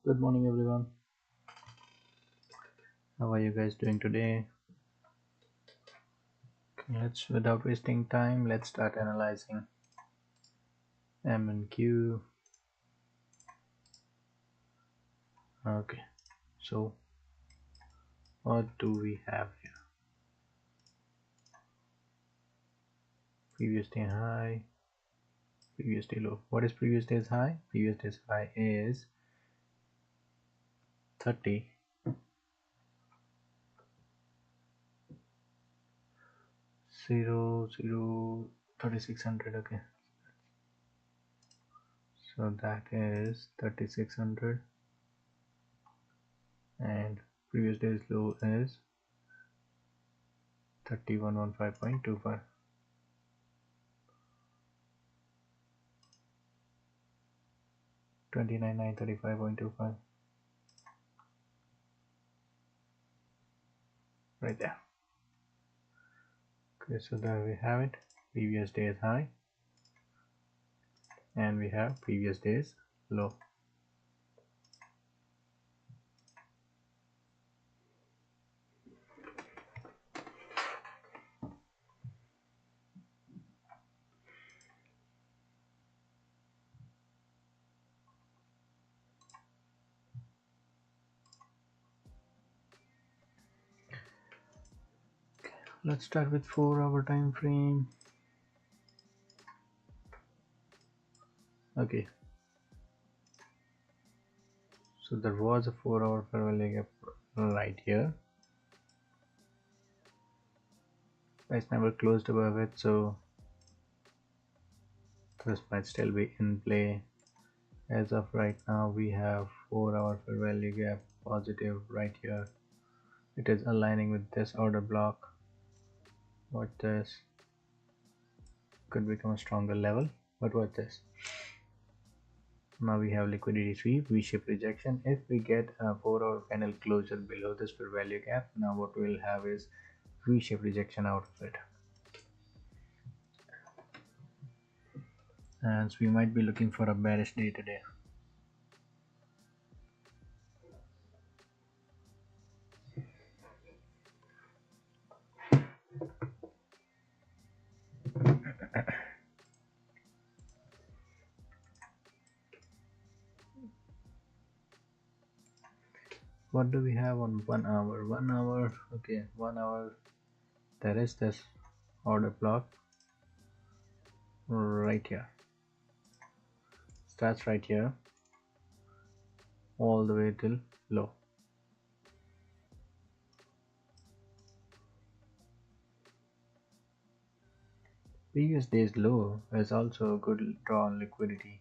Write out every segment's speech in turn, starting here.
Good morning, everyone. How are you guys doing today? Let's, without wasting time, let's start analyzing M and Q. Okay, so what do we have here? Previous day high, previous day low. What is previous day's high? Previous day's high is 30. 3600. Okay, so that is 3600, and previous day's low is 3115.25. 29,935.25 right there. Okay, so there we have it. Previous day's high, and we have previous day's low. Let's start with 4-hour time frame. Okay, so there was a 4-hour fair value gap right here. Price never closed above it, so this might still be in play. As of right now, we have 4-hour fair value gap positive right here. It is aligning with this order block. What this could become a stronger level, but what this? Now we have liquidity sweep, V-shaped rejection. If we get a 4-hour candle closure below this fair value gap, now what we'll have is V-shaped rejection out of it. And so we might be looking for a bearish day today. What do we have on 1 hour? 1 hour, okay, 1 hour. There is this order block right here. Starts right here all the way till low. Previous day's low is also a good draw on liquidity.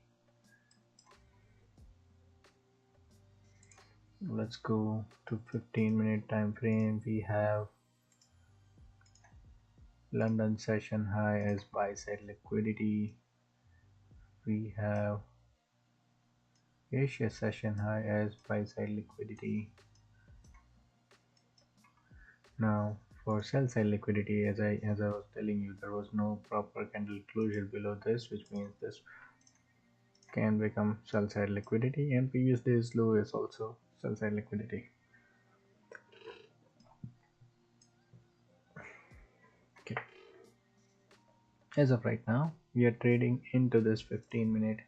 Let's go to 15-minute time frame. We have London session high as buy side liquidity. We have Asia session high as buy side liquidity. Now for sell side liquidity, as I was telling you, there was no proper candle closure below this, which means this can become sell side liquidity, and previous day's low is also sell side liquidity. Okay, as of right now we are trading into this 15-minute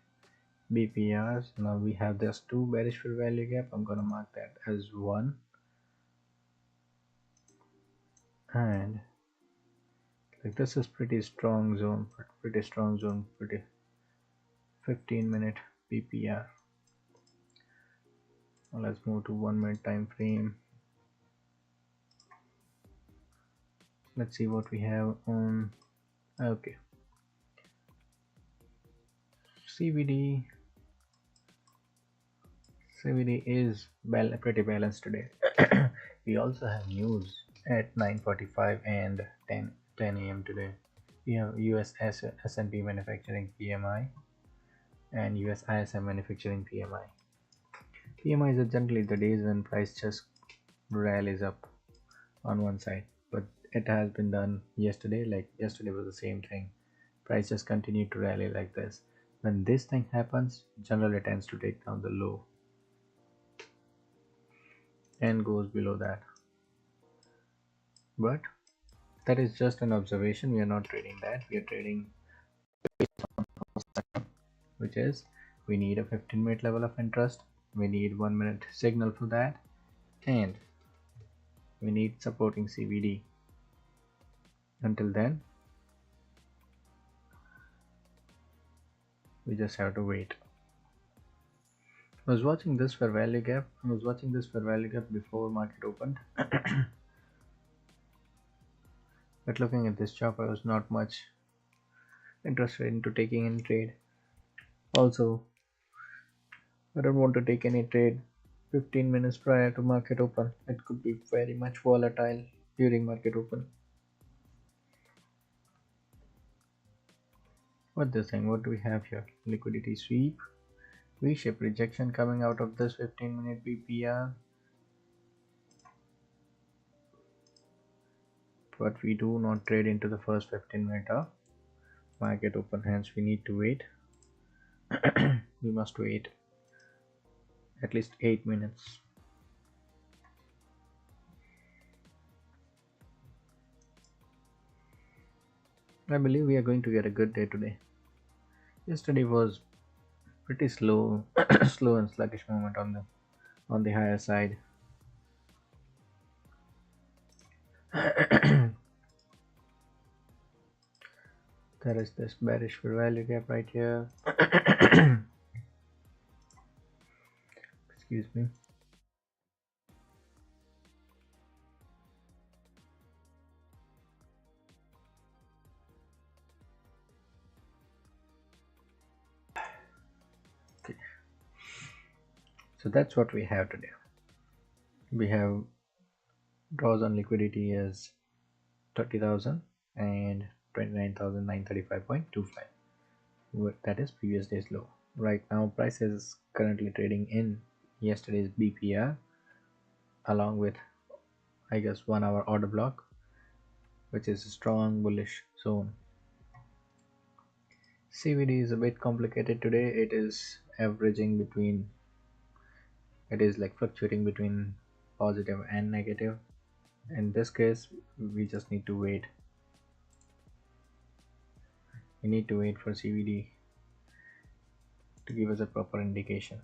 BPRs. Now we have this 2 bearish fair value gap. I'm gonna mark that as 1, and like this is pretty strong zone, pretty 15-minute BPR. Now let's move to 1-minute time frame. Let's see what we have on. Okay, CVD is pretty balanced today. We also have news at 9:45 and 10 a.m. today. We have US S&P manufacturing PMI and US ISM manufacturing PMI. PMIs are generally the days when price just rallies up on one side, but it has been done yesterday. Like yesterday was the same thing. Price just continued to rally like this. When this thing happens, generally it tends to take down the low. and goes below that. But that is just an observation. We are not trading that. We are trading, which is we need a 15-minute level of interest. We need 1 minute signal for that, and we need supporting CVD. Until then, we just have to wait. I was watching this for value gap. Before market opened. But looking at this chart, I was not much interested into taking any trade. Also, I don't want to take any trade 15 minutes prior to market open. It could be very much volatile during market open. What this thing? What do we have here? Liquidity sweep, V-shape rejection coming out of this 15-minute BPR. But we do not trade into the first 15-minute of market open, hence we need to wait. We must wait at least 8 minutes. I believe we are going to get a good day today. Yesterday was pretty slow slow and sluggish movement on the higher side. There is this bearish for value gap right here. Excuse me. Okay. So that's what we have today. We have draws on liquidity as 30,000 and 29,935.25. That is previous day's low. Right now price is currently trading in yesterday's BPR along with, I guess, 1 hour order block, which is a strong bullish zone. CVD is a bit complicated today. It is fluctuating between positive and negative. In this case, we just need to wait. We need to wait for CVD to give us a proper indication.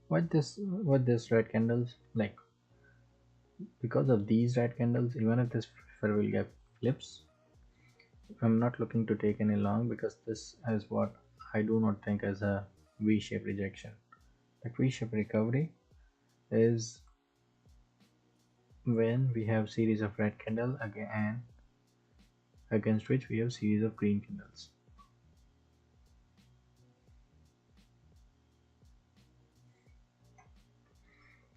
What this red candles like? Because of these red candles, even if this fair value gap flips, I'm not looking to take any long, because this is what I do not think as a V-shaped rejection. Like V-shaped recovery is when we have series of red candle again, against which we have series of green candles.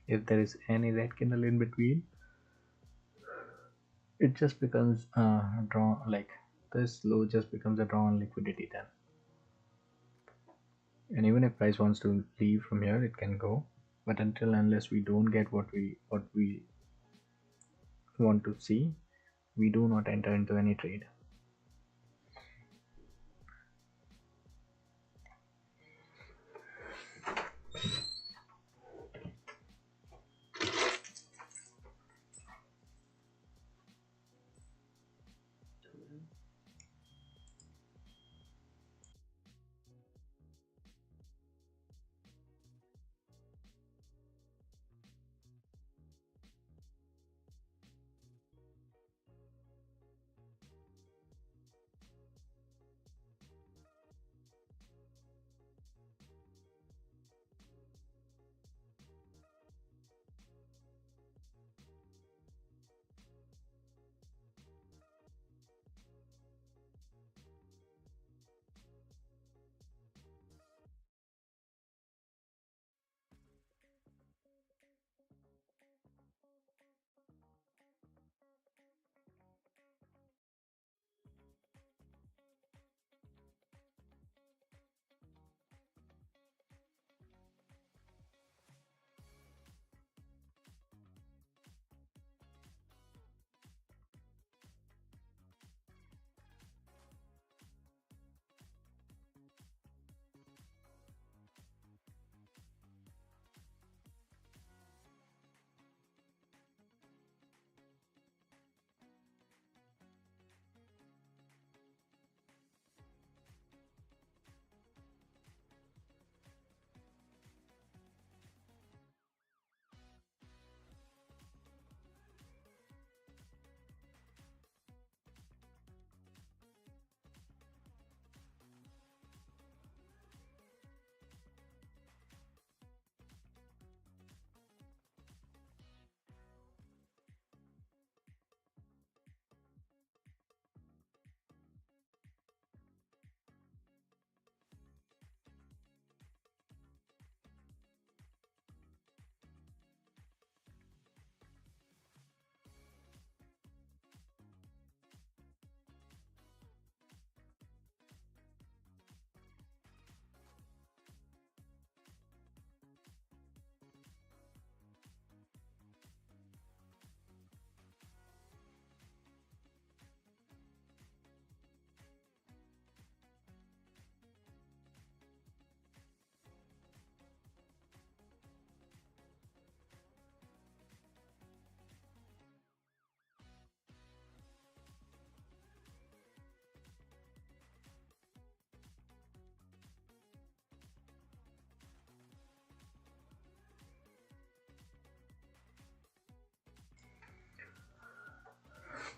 If there is any red candle in between, it just becomes draw, like this low just becomes a drawn liquidity then. And even if price wants to leave from here, it can go, but until unless we don't get what we want to see, we do not enter into any trade.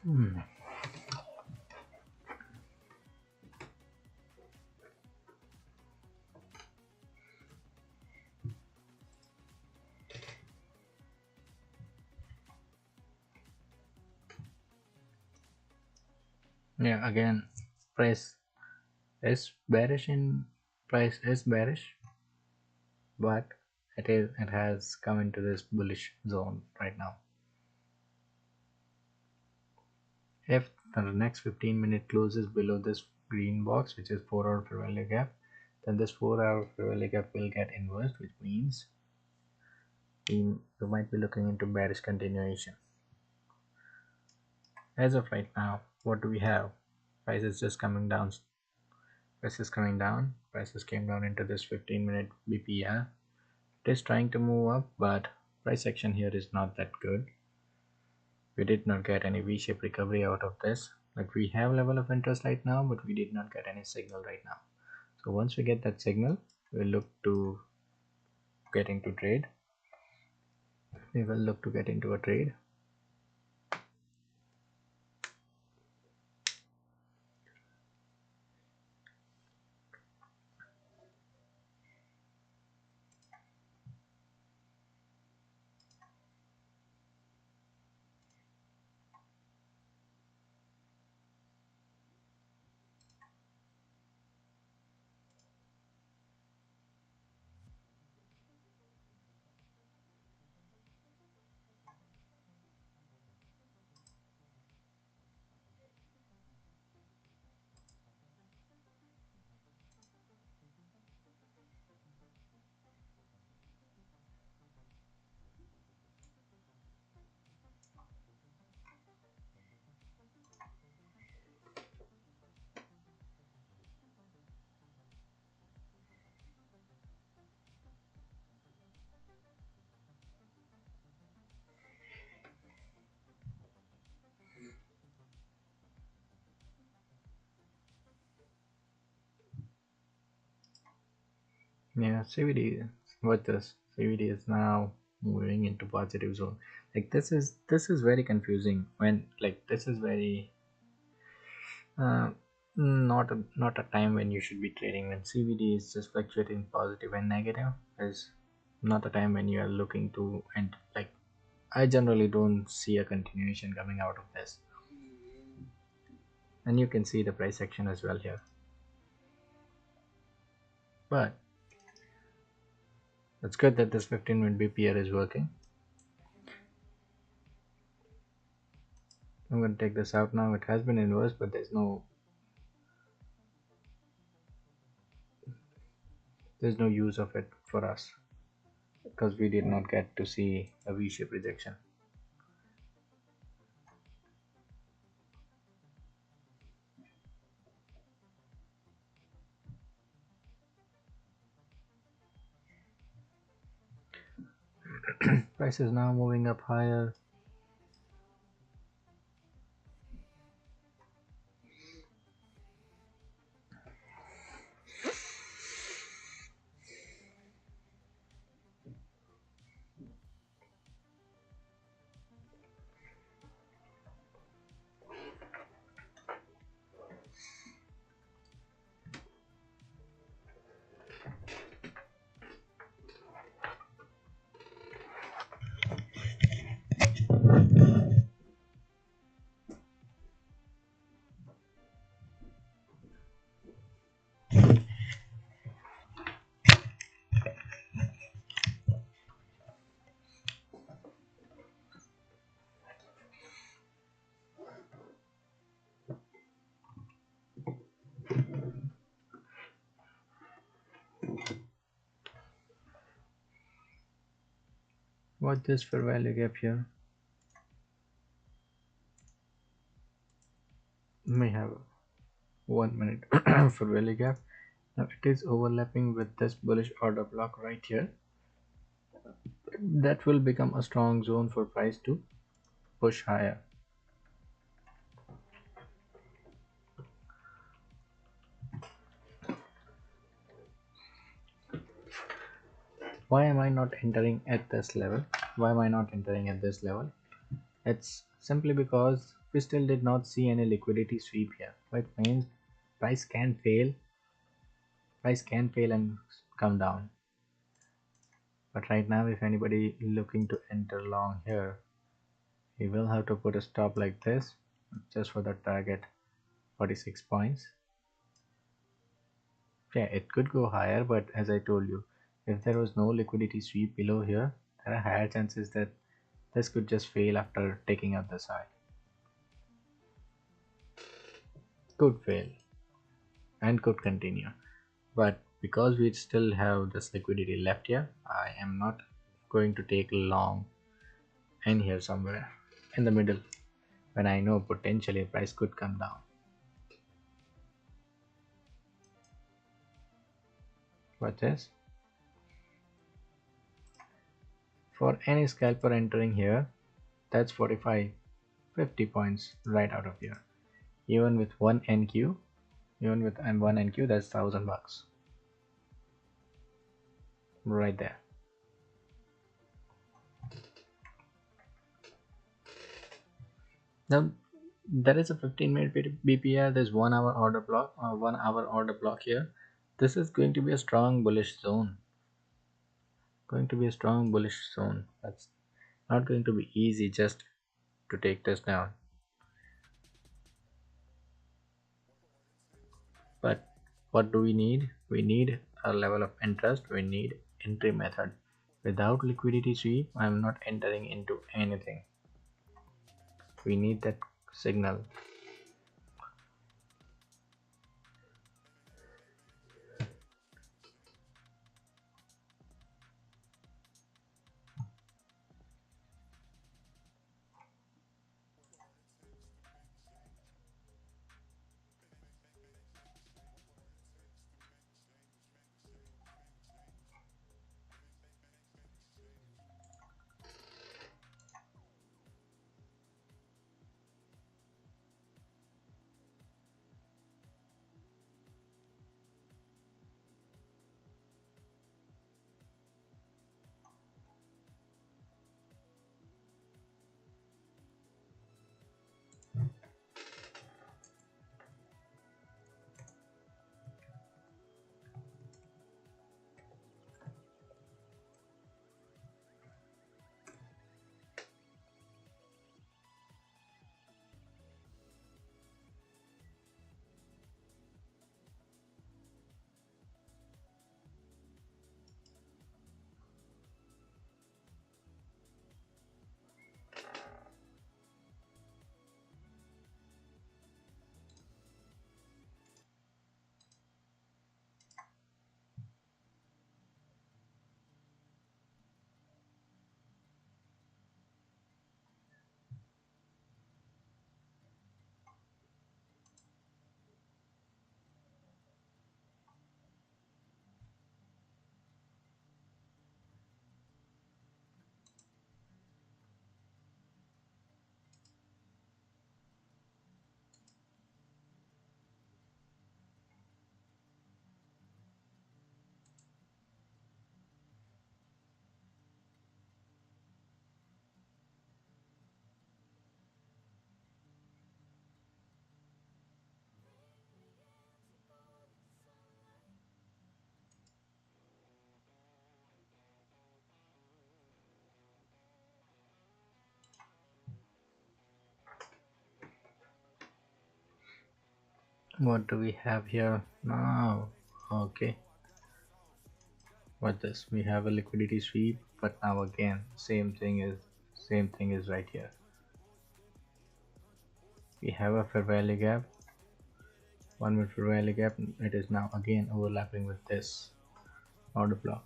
Hmm. Yeah, again, price is bearish in price is bearish, but it has come into this bullish zone right now. If the next 15-minute closes below this green box, which is 4-hour fair value gap, then this 4-hour fair value gap will get inversed, which means you might be looking into bearish continuation. As of right now, what do we have? Price is just coming down. Price is coming down. Prices came down into this 15-minute BPR. It is trying to move up, but price action here is not that good. We did not get any V-shaped recovery out of this. Like, we have level of interest right now, but we did not get any signal right now. So once we get that signal, we'll look to get into trade. We will look to get into a trade. Yeah, CVD. What this? CVD is now moving into positive zone. Like this is very confusing. When like this is very uh, not a time when you should be trading. When CVD is just fluctuating positive and negative, is not a time when you are looking to, and like I generally don't see a continuation coming out of this. And you can see the price action as well here. But it's good that this 15-minute BPR is working. I'm going to take this out now. It has been inverse, but there's no use of it for us because we did not get to see a V-shaped rejection. Price is now moving up higher. Watch this for value gap here. We have 1 minute for value gap. Now it is overlapping with this bullish order block right here. That will become a strong zone for price to push higher. Why am I not entering at this level? Why am I not entering at this level? It's simply because we still did not see any liquidity sweep here, which means price can fail, and come down. But right now, if anybody looking to enter long here, he will have to put a stop like this just for the target 46 points. Yeah, it could go higher, but as I told you, if there was no liquidity sweep below here, there are higher chances that this could just fail after taking out this high. Could fail and could continue. But because we still have this liquidity left here, I am not going to take long in here somewhere in the middle when I know potentially price could come down. Watch this. For any scalper entering here, that's 45, 50 points right out of here. Even with one NQ, even with one NQ, that's $1,000 right there. Now there is a 15-minute BPR. There's 1 hour order block, 1 hour order block here. This is going to be a strong bullish zone. Going to be a strong bullish zone. That's not going to be easy just to take this down. But what do we need? We need a level of interest. We need entry method. Without liquidity sweep, I'm not entering into anything. We need that signal. What do we have here now? Okay, what this? We have a liquidity sweep, but now again, same thing is right here. We have a fair value gap, 1 minute fair value gap. It is now again overlapping with this order block.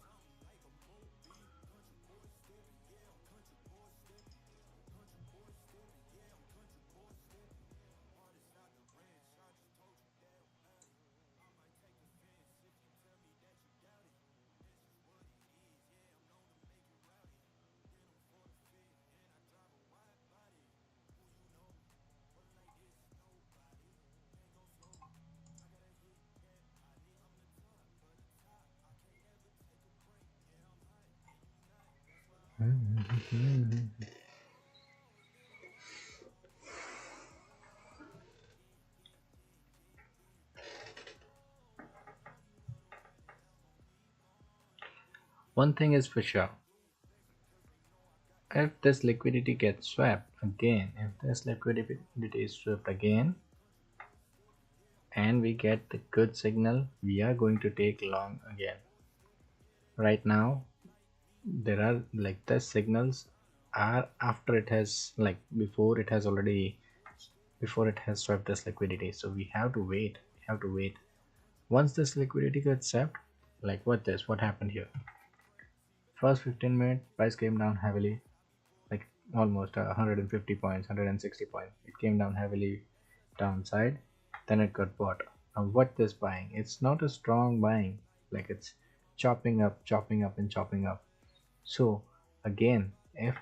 One thing is for sure, if this liquidity gets swept again, if this liquidity is swept again and we get the good signal, we are going to take long again. Right now there are like the signals are after it has, like before it has swept this liquidity, so we have to wait. Once this liquidity gets swept, like what happened here, first 15 minute price came down heavily, like almost 150 points, 160 points. It came down heavily downside, then it got bought. Now what this buying, it's not a strong buying, like it's chopping up and chopping up. So again, if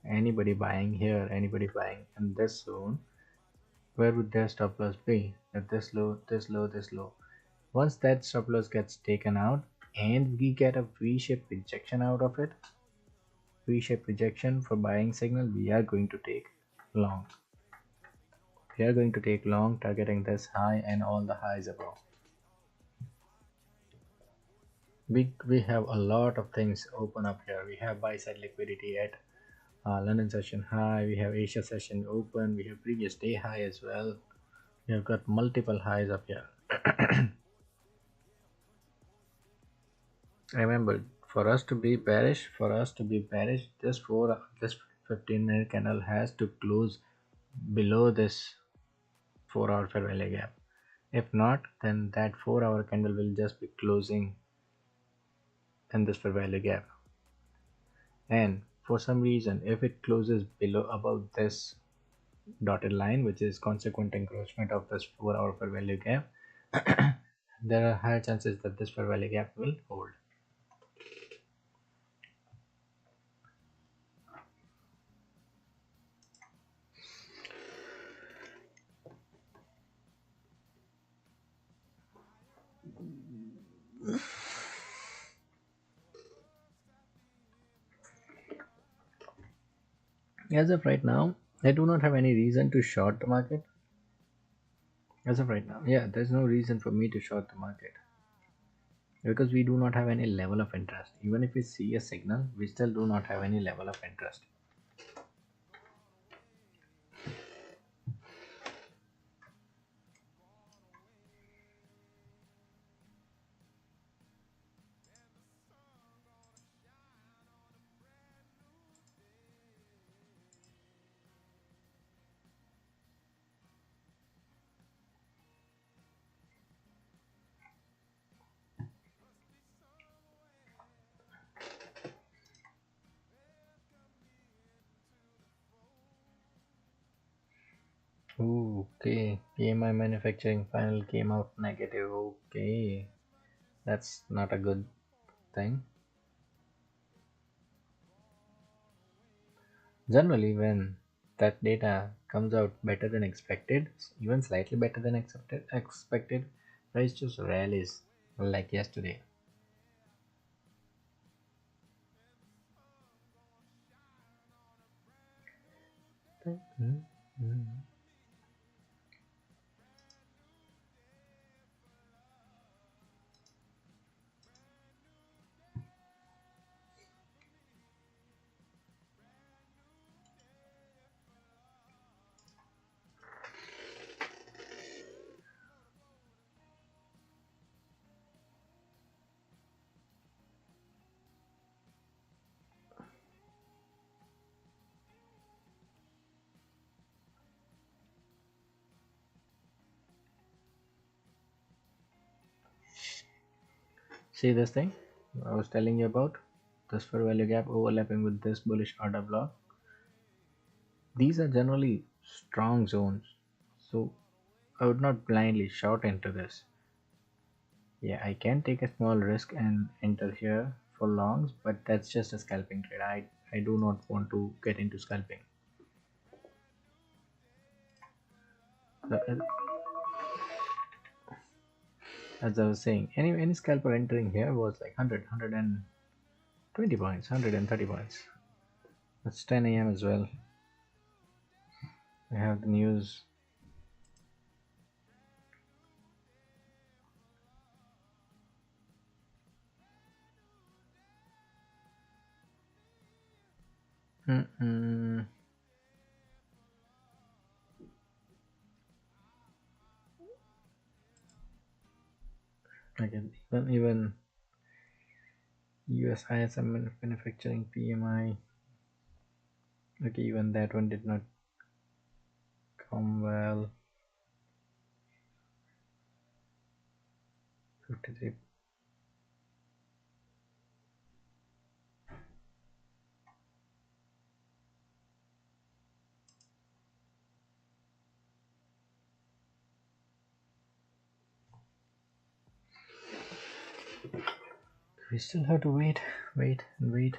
anybody buying here, anybody buying in this zone, where would their stop loss be? At this low, this low, this low. Once that stop loss gets taken out and we get a V-shaped rejection out of it, V-shaped rejection for buying signal, we are going to take long. We are going to take long, targeting this high and all the highs above. We have a lot of things open up here. We have buy side liquidity at London session high, we have Asia session open, we have previous day high as well. We have got multiple highs up here. Remember, for us to be bearish, this 15-minute candle has to close below this 4-hour fair value gap. If not, then that 4-hour candle will just be closing in this fair value gap. And for some reason, if it closes below above this dotted line, which is consequent encroachment of this 4-hour fair value gap, there are higher chances that this fair value gap will hold. As of right now, I do not have any reason to short the market. As of right now, yeah, there's no reason for me to short the market because we do not have any level of interest. Even if we see a signal, we still do not have any level of interest. Okay, PMI manufacturing final came out negative. Okay, that's not a good thing. Generally, when that data comes out better than expected, even slightly better than expected, price just rallies like yesterday. See this thing I was telling you about? This fair value gap overlapping with this bullish order block. These are generally strong zones, so I would not blindly short into this. Yeah, I can take a small risk and enter here for longs, but that's just a scalping trade. I do not want to get into scalping. As I was saying, any scalper entering here was like 100, 120 points, 130 points. It's 10 a.m. as well. I have the news. Mm-mm. Okay, even US ISM manufacturing PMI. Okay, even that one did not come well. 53. We still have to wait, wait, and wait.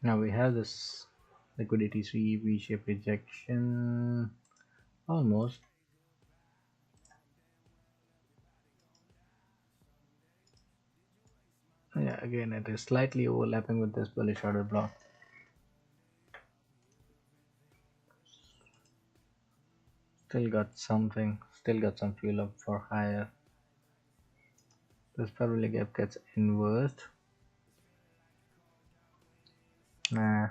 Now we have this liquidity sweep, V-shape rejection, almost. Yeah, again it is slightly overlapping with this bullish order block. Still got some fuel up for higher. This probably gap gets inversed. Nah,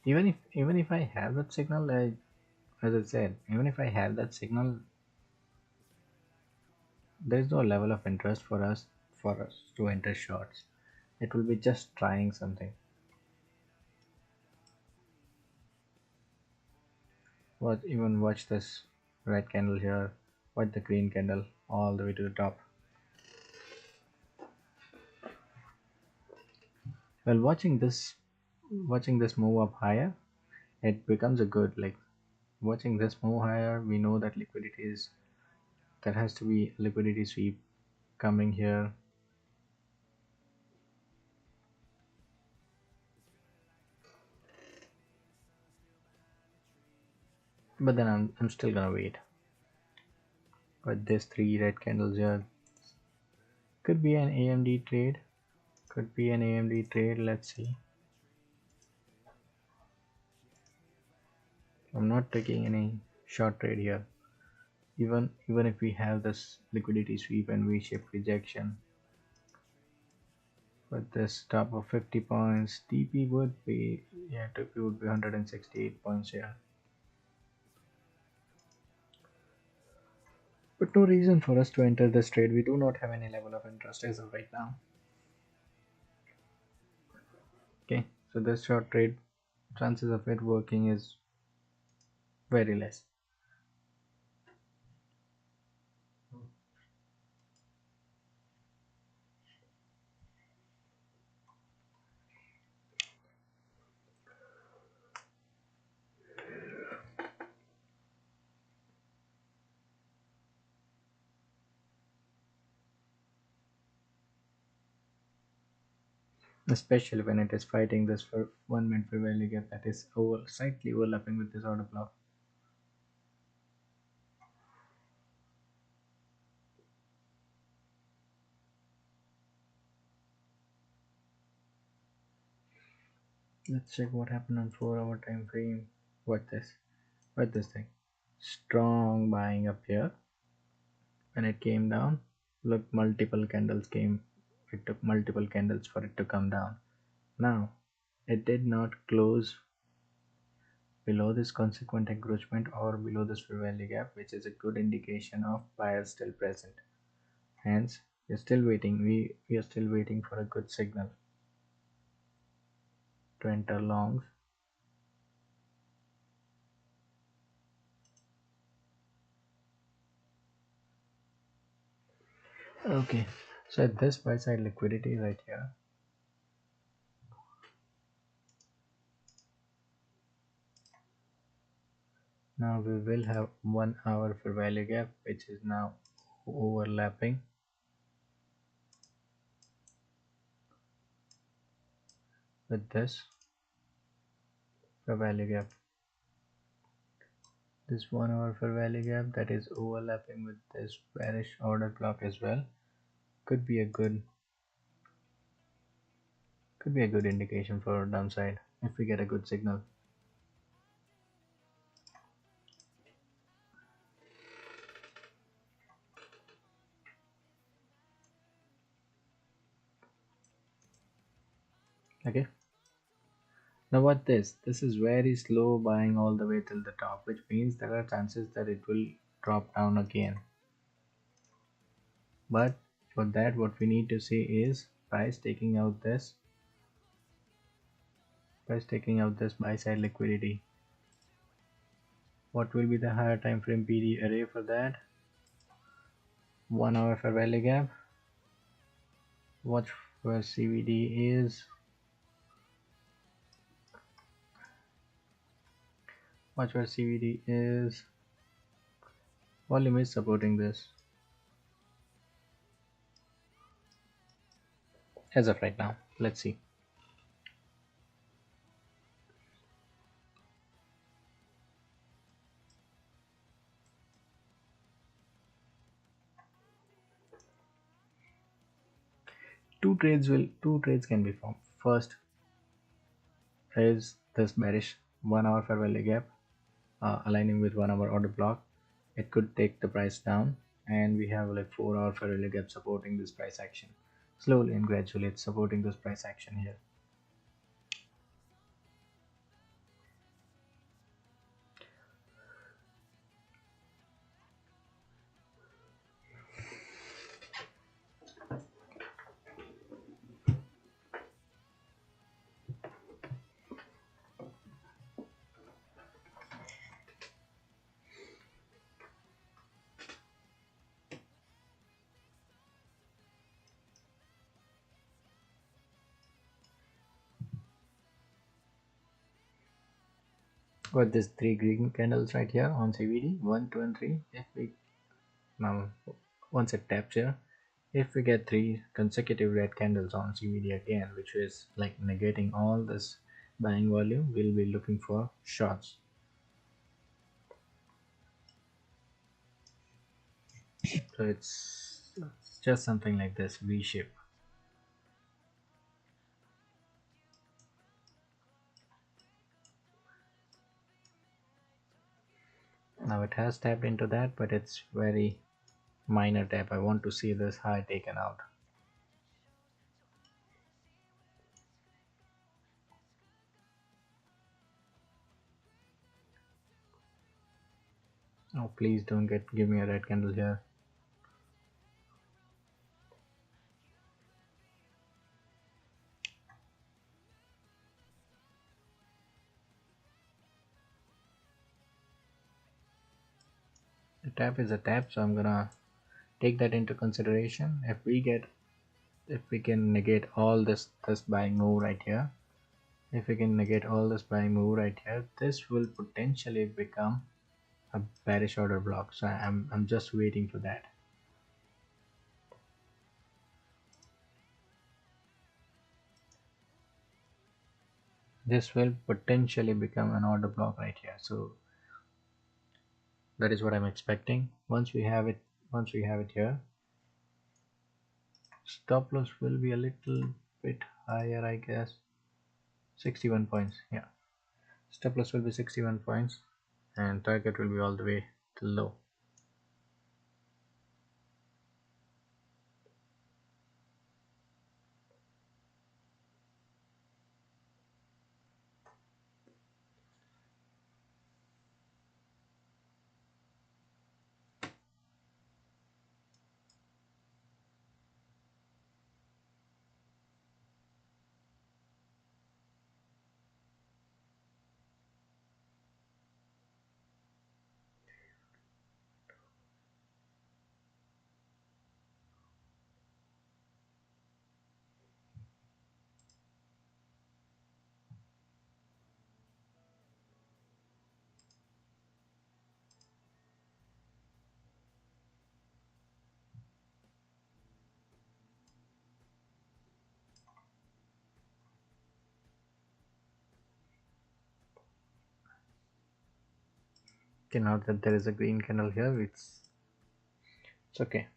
even if I have that signal, as I said, even if I have that signal, there is no level of interest for us to enter shorts. It will be just trying something. Watch this red candle here. Watch the green candle all the way to the top. Well, watching this move up higher, it becomes a good, like, watching this move higher. We know that there has to be liquidity sweep coming here. But then I'm still gonna wait. But this three red candles here could be an AMD trade. Could be an AMD trade. Let's see. I'm not taking any short trade here. Even if we have this liquidity sweep and V-shaped rejection, with this top of 50 points, TP would be, yeah, TP would be 168 points here. But no reason for us to enter this trade. We do not have any level of interest as of right now. Okay, so this short trade, chances of it working is very less. Especially when it is fighting this for 1 minute fair value gap that is slightly overlapping with this order block. Let's check what happened on 4 hour time frame. What this thing, strong buying up here. When it came down, look, multiple candles came. It took multiple candles for it to come down. Now it did not close below this consequent encroachment or below this fair value gap, which is a good indication of buyers still present. Hence, we're still waiting. We are still waiting for a good signal to enter longs. Okay, so at this buy side liquidity right here, now we will have 1 hour fair value gap, which is now overlapping with this fair value gap. This 1 hour fair value gap that is overlapping with this bearish order block as well could be a good indication for downside if we get a good signal. Okay, now what this is very slow buying all the way till the top, which means there are chances that it will drop down again. But for that, what we need to see is price taking out this buy side liquidity. What will be the higher time frame PD array for that? 1 hour fair value gap. Watch where CVD is. Watch where CVD is. Volume is supporting this as of right now. Let's see. Two trades can be formed. First is this bearish 1 hour fair value gap aligning with 1 hour order block. It could take the price down, and we have like 4 hour fair value gap supporting this price action. Slowly and gradually it's supporting this price action here. Got this three green candles right here on CVD, 1, 2, and 3. If we now once it taps here, if we get three consecutive red candles on CVD again, which is like negating all this buying volume, we'll be looking for shorts. So it's just something like this V shape. Now it has tapped into that, but it's very minor tap. I want to see this high taken out. Oh, please don't give me a red candle here. The tap is a tap, so I'm gonna take that into consideration. If we can negate all this buying move right here, if we can negate all this buying move right here, this will potentially become a bearish order block. So I'm just waiting for that. This will potentially become an order block right here. So that is what I'm expecting. Once we have it here, stop loss will be a little bit higher, I guess. 61 points. Yeah, stop loss will be 61 points, and target will be all the way to low. Okay, now that there is a green candle here, it's okay.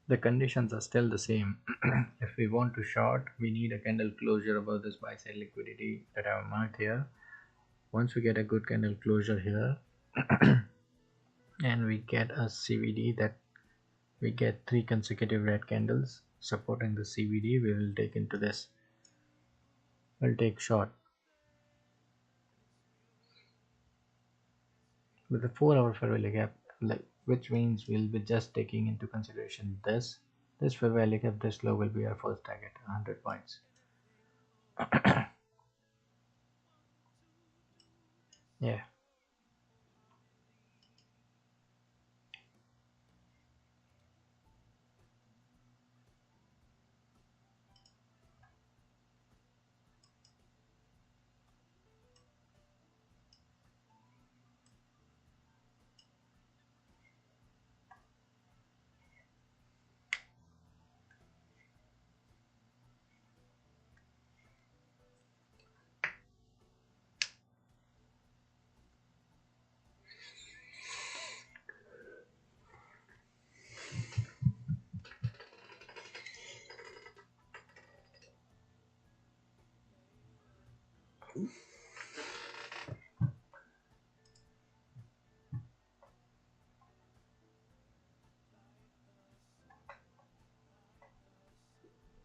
The conditions are still the same. If we want to short, we need a candle closure above this buy side liquidity that I have marked here. Once we get a good candle closure here and we get a CVD that we get three consecutive red candles supporting the CVD, we will take into this. We'll take short with a 4 hour fair value gap, like, which means we'll be just taking into consideration this fair value gap. This low will be our first target, 100 points. Yeah,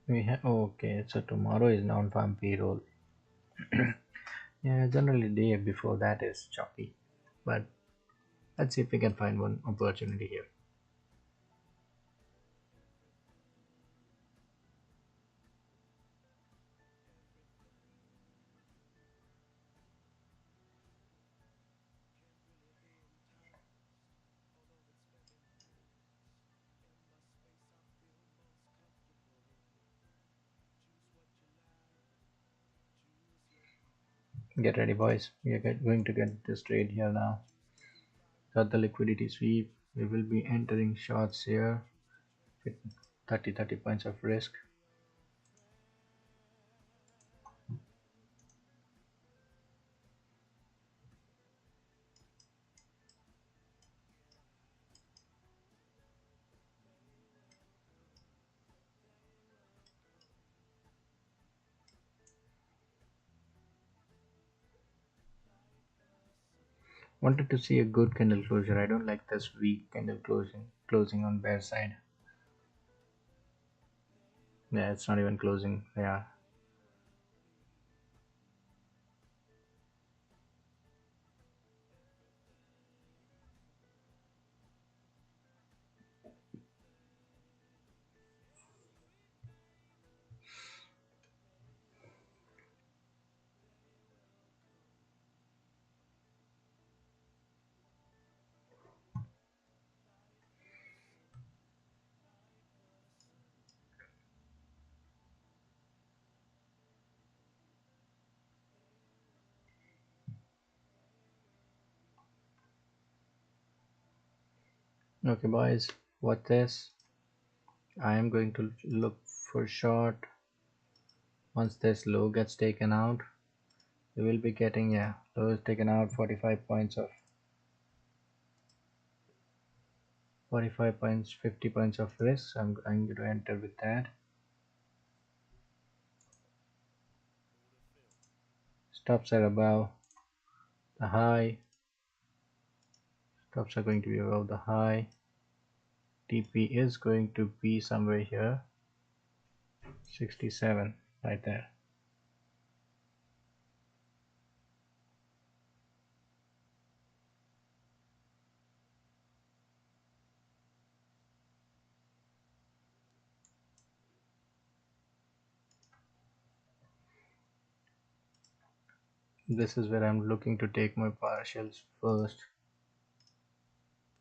We have okay, so tomorrow is non-farm payroll. Yeah, generally day before that is choppy, but let's see if we can find one opportunity here. Get ready, boys. We are going to get this trade here now. Got the liquidity sweep. We will be entering shots here with 30 points of risk. Wanted to see a good candle closure. I don't like this weak candle closing on bear side. Yeah, it's not even closing. Yeah. Okay, boys. What this? I am going to look for short. Once this low gets taken out, we will be getting, yeah, low is taken out, 45 points of 45 points, 50 points of risk. I'm going to enter with that. Stops are above the high. Stops are going to be above the high. TP is going to be somewhere here. 67 right there. This is where I'm looking to take my partials first.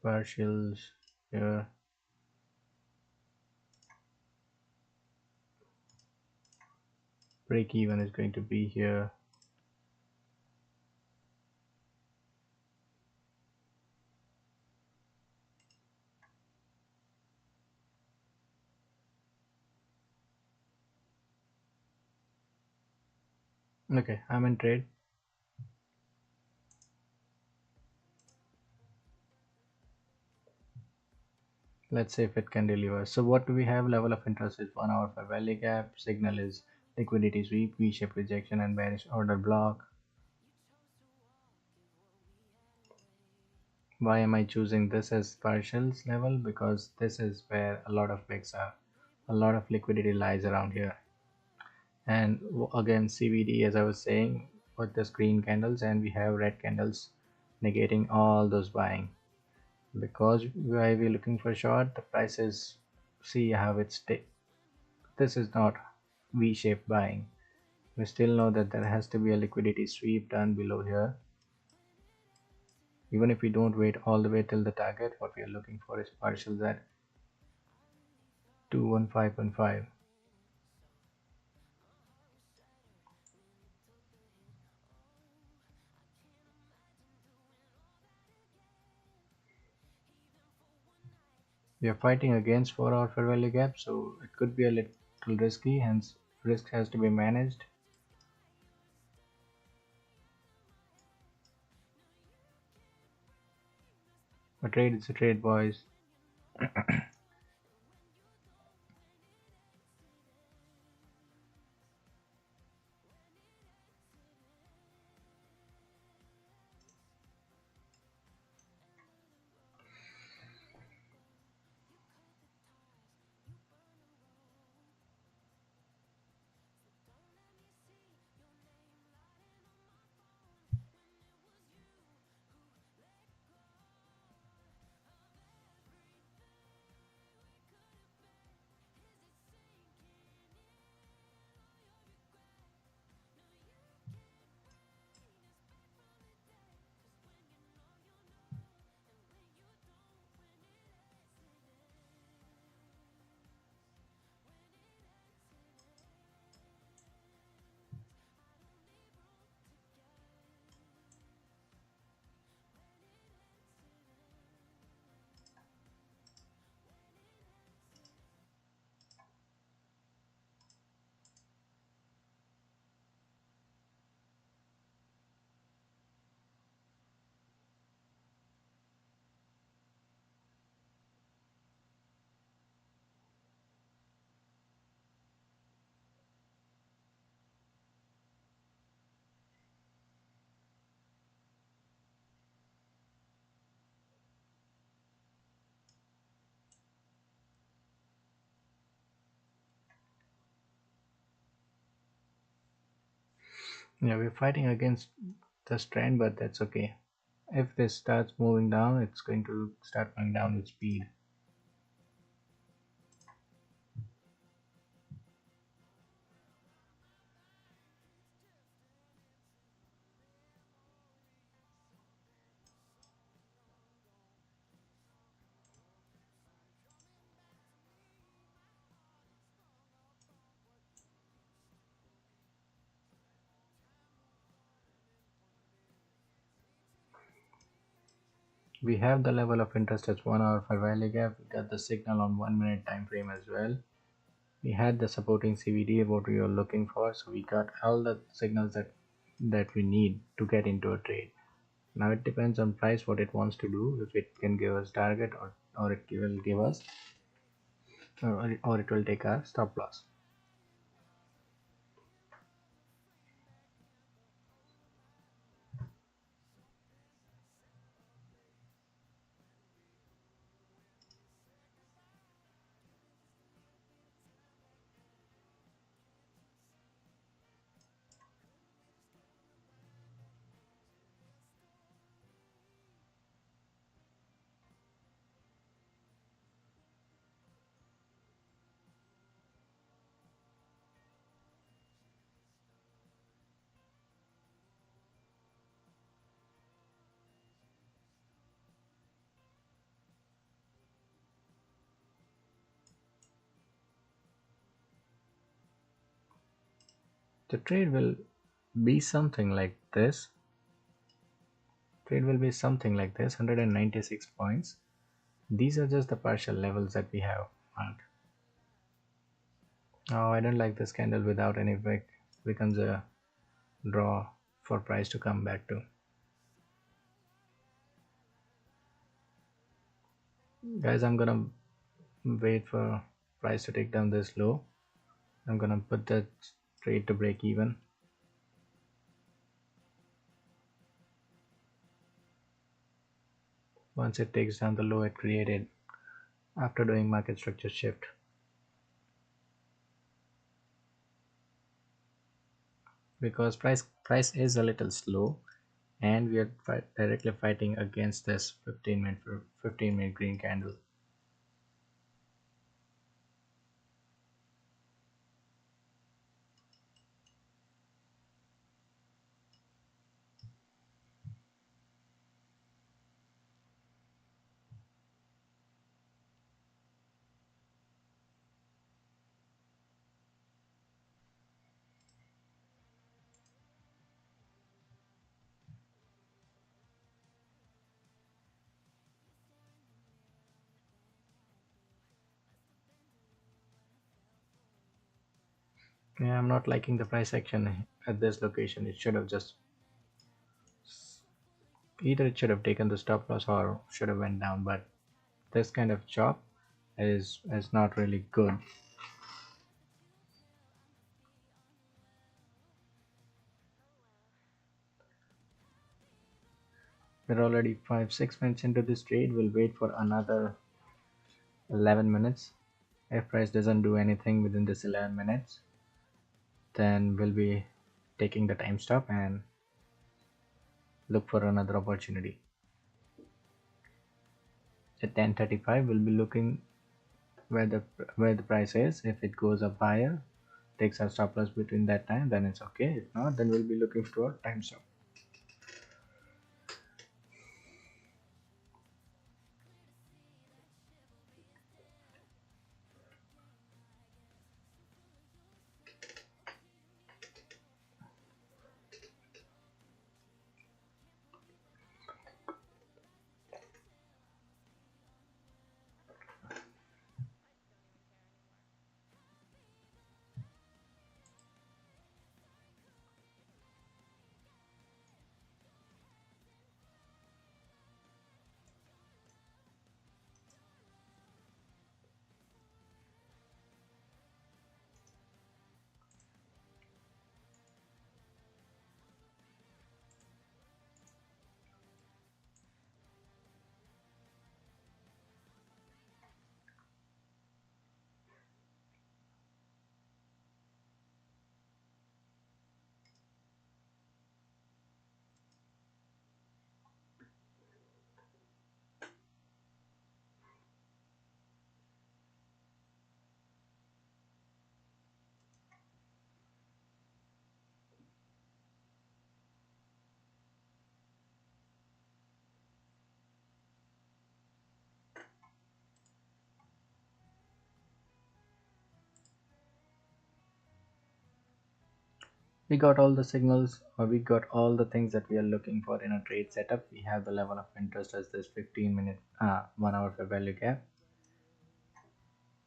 Partials here. Break even is going to be here. Okay, I'm in trade. Let's see if it can deliver. So what do we have? Level of interest is 1 hour for value gap. Signal is liquidity sweep, V-shaped rejection, and bearish order block. Why am I choosing this as partials level? Because this is where a lot of bigs are. A lot of liquidity lies around here. And again, CVD, as I was saying, with the green candles, and we have red candles negating all those buying. Because why we're looking for short, the prices, see how it's this is not V-shaped buying. We still know that there has to be a liquidity sweep done below here. Even if we don't wait all the way till the target, what we are looking for is partials at 215.5. We are fighting against 4 hour fair value gap, so it could be a little risky, hence risk has to be managed. A trade is a trade, boys. Yeah, we're fighting against this trend, but that's okay. If this starts moving down, it's going to start going down with speed. We have the level of interest as 1 hour fair value gap. We got the signal on 1 minute time frame as well. We had the supporting CVD what we were looking for, so we got all the signals that we need to get into a trade. Now it depends on price what it wants to do, if it can give us target or it will give us or it will take a stop loss. The trade will be something like this. Trade will be something like this, 196 points. These are just the partial levels that we have marked. Oh, I don't like this candle without any wick. Becomes a draw for price to come back to. Guys, I'm gonna wait for price to take down this low. I'm gonna put that trade to break even. Once it takes down the low it created after doing market structure shift. Because price is a little slow and we are directly fighting against this 15 minute green candle. Yeah, I'm not liking the price action at this location. It should have just either it should have taken the stop loss or should have went down, but this kind of chop is not really good. We're already 5-6 minutes into this trade. We'll wait for another 11 minutes. If price doesn't do anything within this 11 minutes, then we'll be taking the time stop and look for another opportunity. At 10:35 we'll be looking where the price is. If it goes up higher, takes our stop loss between that time, then it's okay. If not, then we'll be looking for a time stop. We got all the signals, or we got all the things that we are looking for in a trade setup. We have the level of interest as this 15-minute 1 hour fair value gap.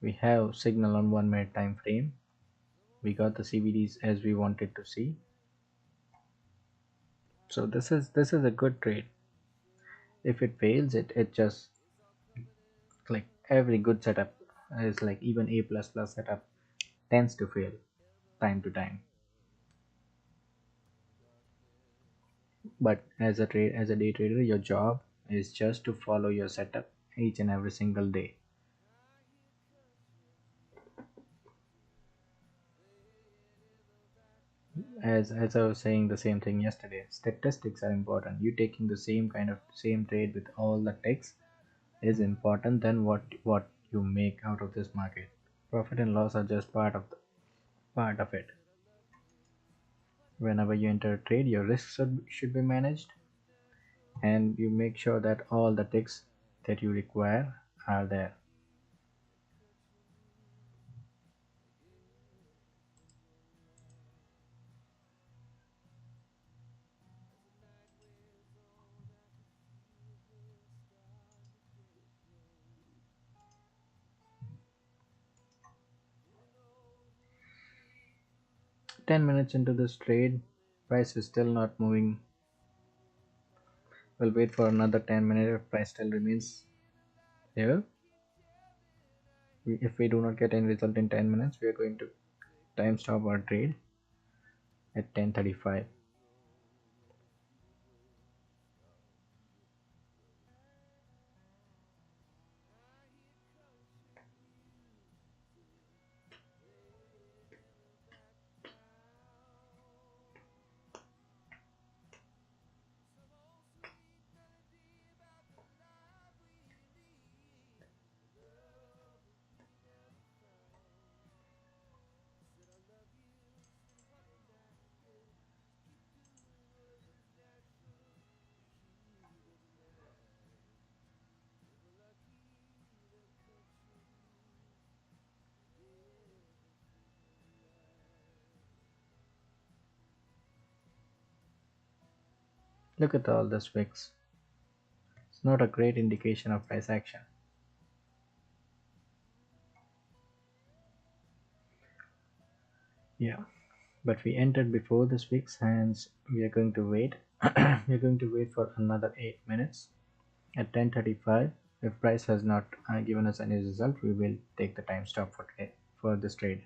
We have signal on 1 minute time frame. We got the CVDs as we wanted to see. So this is a good trade. If it fails, it just, like every good setup is, like even A plus plus setup tends to fail time to time. But as a day trader, your job is just to follow your setup each and every single day. As I was saying the same thing yesterday, statistics are important. You taking the same trade with all the ticks is important than what you make out of this market. Profit and loss are just part of it. Whenever you enter a trade, your risks should be managed, and you make sure that all the ticks that you require are there. Right. 10 minutes into this trade, price is still not moving. We'll wait for another 10 minutes. If price still remains here, if we do not get any result in 10 minutes, we are going to time stop our trade at 10:35. Look at all this wicks. It's not a great indication of price action. Yeah, but we entered before this wicks, hence we are going to wait. We are going to wait for another 8 minutes at 10:35. If price has not given us any result, we will take the time stop for today for this trade.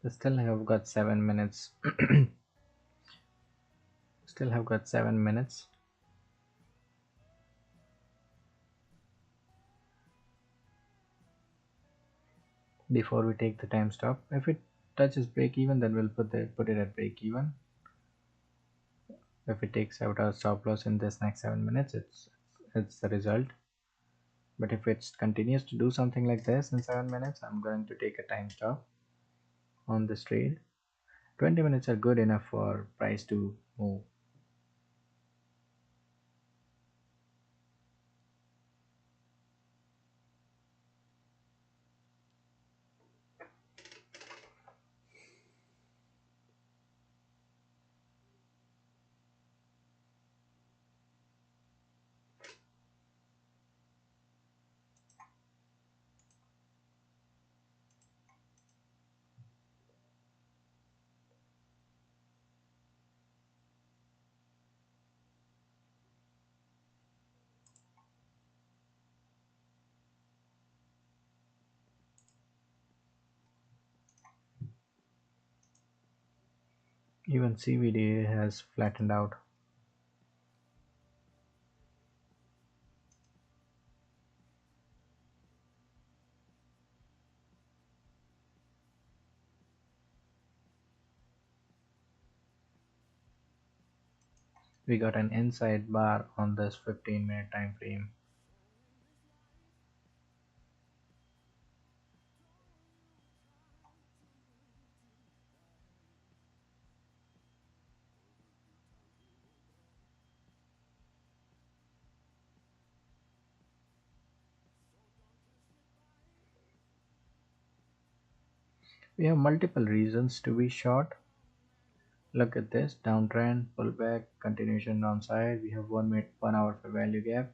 We still have got 7 minutes. Still have got 7 minutes. Before we take the time stop. If it touches break even, then we'll put it at break even. If it takes out our stop loss in this next 7 minutes, it's the result. But if it continues to do something like this in 7 minutes, I'm going to take a time stop on this trade. 20 minutes are good enough for price to move. Even CVD has flattened out. We got an inside bar on this 15-minute time frame. We have multiple reasons to be short. Look at this downtrend, pullback, continuation downside. We have 1 minute, 1 hour for value gap.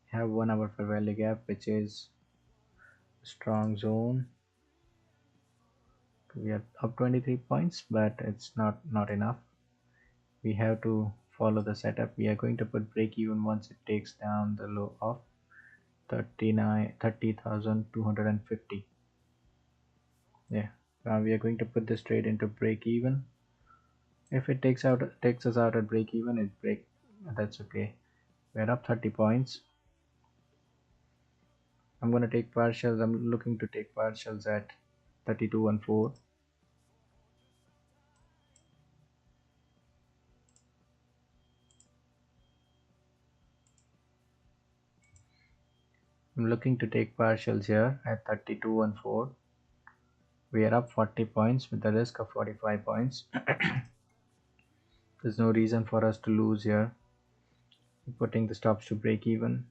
We have 1 hour for value gap, which is strong zone. We are up 23 points, but it's not enough. We have to follow the setup. We are going to put break even once it takes down the low of 30,250. Yeah, we are going to put this trade into break even. If it takes us out at break even, that's okay. We're up 30 points. I'm gonna take partials. I'm looking to take partials at 32.14. I'm looking to take partials here at 32.14. We are up 40 points with the risk of 45 points. There's no reason for us to lose here. Putting the stops to break even.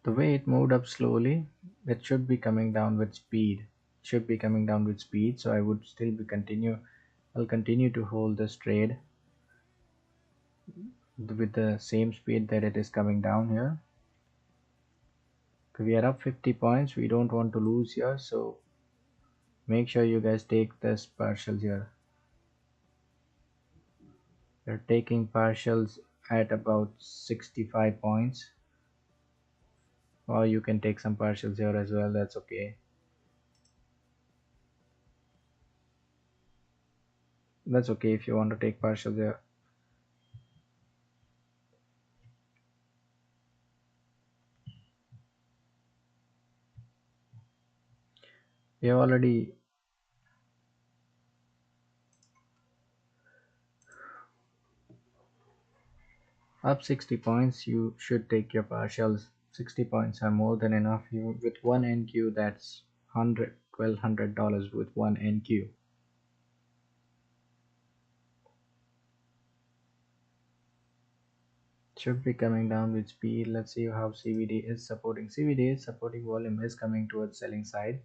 The way it moved up slowly, it should be coming down with speed. So I would still be continue. I'll continue to hold this trade with the same speed that it is coming down here. We are up 50 points. We don't want to lose here, so make sure you guys take this partials here. We're taking partials at about 65 points, or you can take some partials here as well. That's okay. That's okay if you want to take partials here. We have already up 60 points. You should take your partials. 60 points are more than enough. You with one NQ, that's $1,200 with one NQ. Should be coming down with speed. Let's see how CVD is supporting. CVD is supporting, volume is coming towards selling side.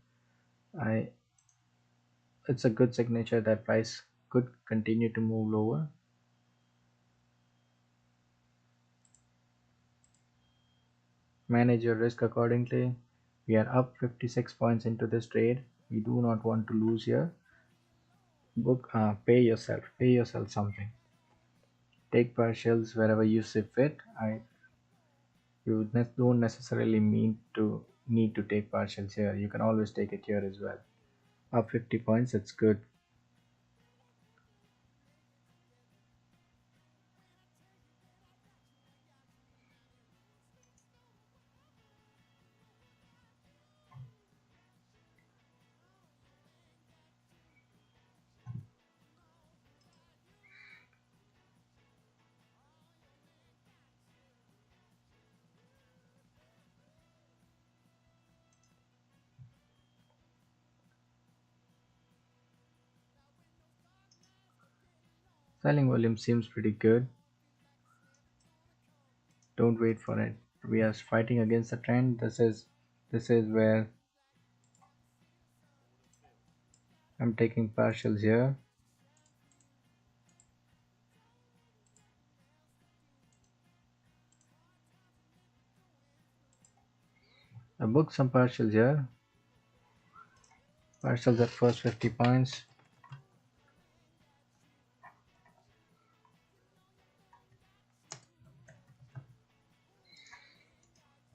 It's a good signature that price could continue to move lower. Manage your risk accordingly. We are up 56 points into this trade. We do not want to lose here. Pay yourself something. Take partials wherever you see fit. You don't necessarily need to take partials here. You can always take it here as well. Up 50 points, it's good. Selling volume seems pretty good. Don't wait for it. We are fighting against the trend. This is where I'm taking partials here. I booked some partials here. Partials at first 50 points.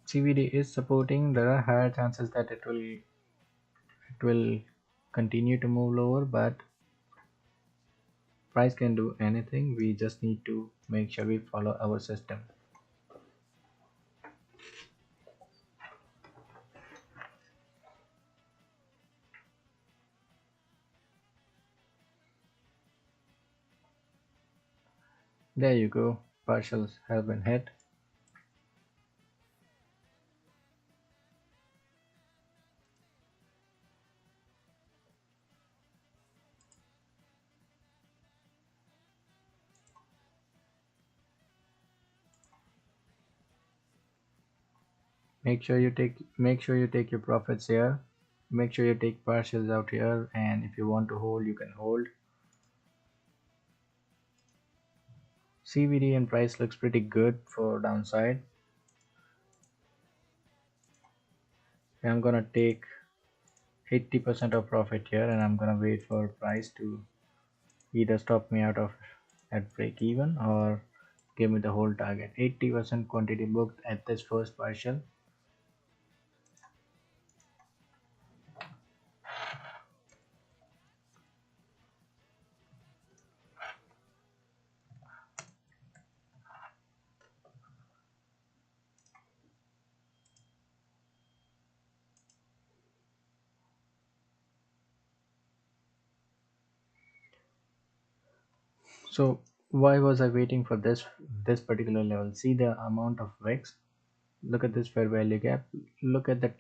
CVD is supporting. There are higher chances that it will continue to move lower, but price can do anything. We just need to make sure we follow our system. There you go. Partials have been hit. Make sure you take your profits here. Make sure you take partials out here, and if you want to hold, you can hold. CVD and price looks pretty good for downside. I'm gonna take 80% of profit here, and I'm gonna wait for price to either stop me out of at break even or give me the whole target. 80% quantity booked at this first partial. So why was I waiting for this particular level? See the amount of wicks. Look at this fair value gap. Look at the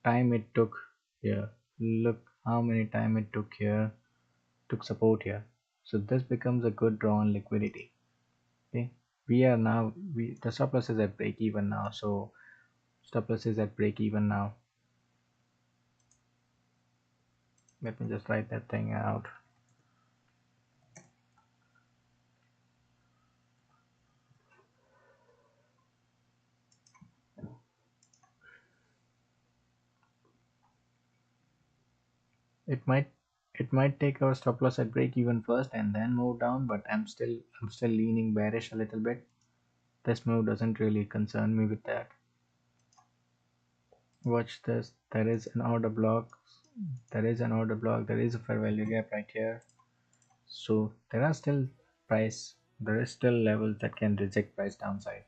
time it took here. Look how many time it took here, took support here. So this becomes a good draw on liquidity. Okay, we are now the stop loss is at break even now. So stop loss is at break even now. Let me just write that thing out. It might take our stop loss at break even first and then move down, but I'm still leaning bearish a little bit. This move doesn't really concern me with that. Watch this. There is an order block. There is an order block. There is a fair value gap right here. So there are still price. There is still levels that can reject price downside.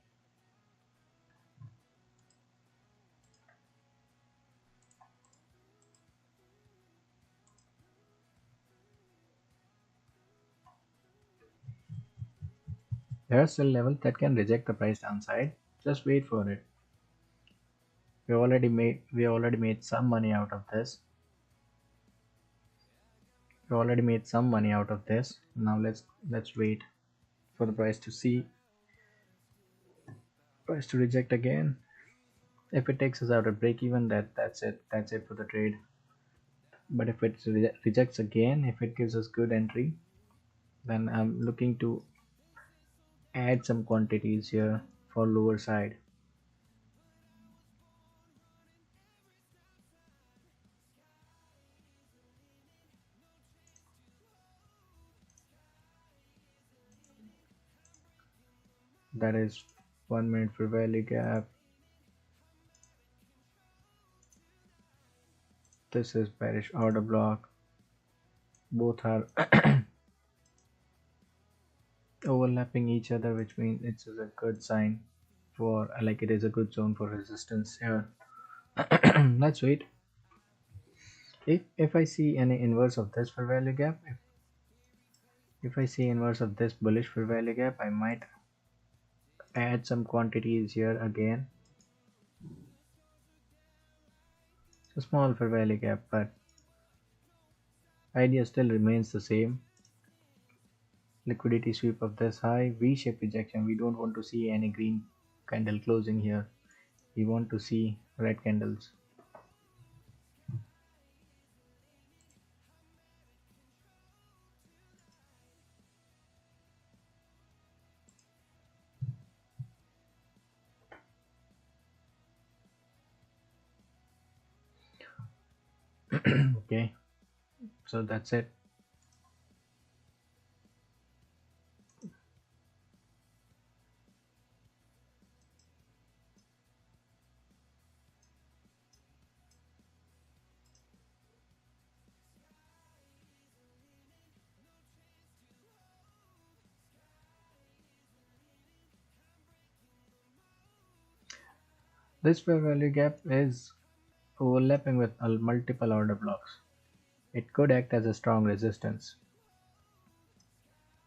There are still levels that can reject the price downside. Just wait for it. We already made some money out of this. We already made some money out of this. Now let's wait for the price to reject again. If it takes us out at break even, that's it for the trade. But if it rejects again, if it gives us good entry, then I'm looking to add some quantities here for lower side. That is 1 minute for value gap. This is bearish order block. Both are overlapping each other, which means it's a good sign for like it is a good zone for resistance here. Let's wait. If I see any inverse of this for value gap, if I see inverse of this bullish for value gap, I might add some quantities here again. It's a small fair value gap, but idea still remains the same. Liquidity sweep of this high, V-shaped rejection. We don't want to see any green candle closing here. We want to see red candles. Okay, so that's it. This fair value gap is overlapping with multiple order blocks. It could act as a strong resistance.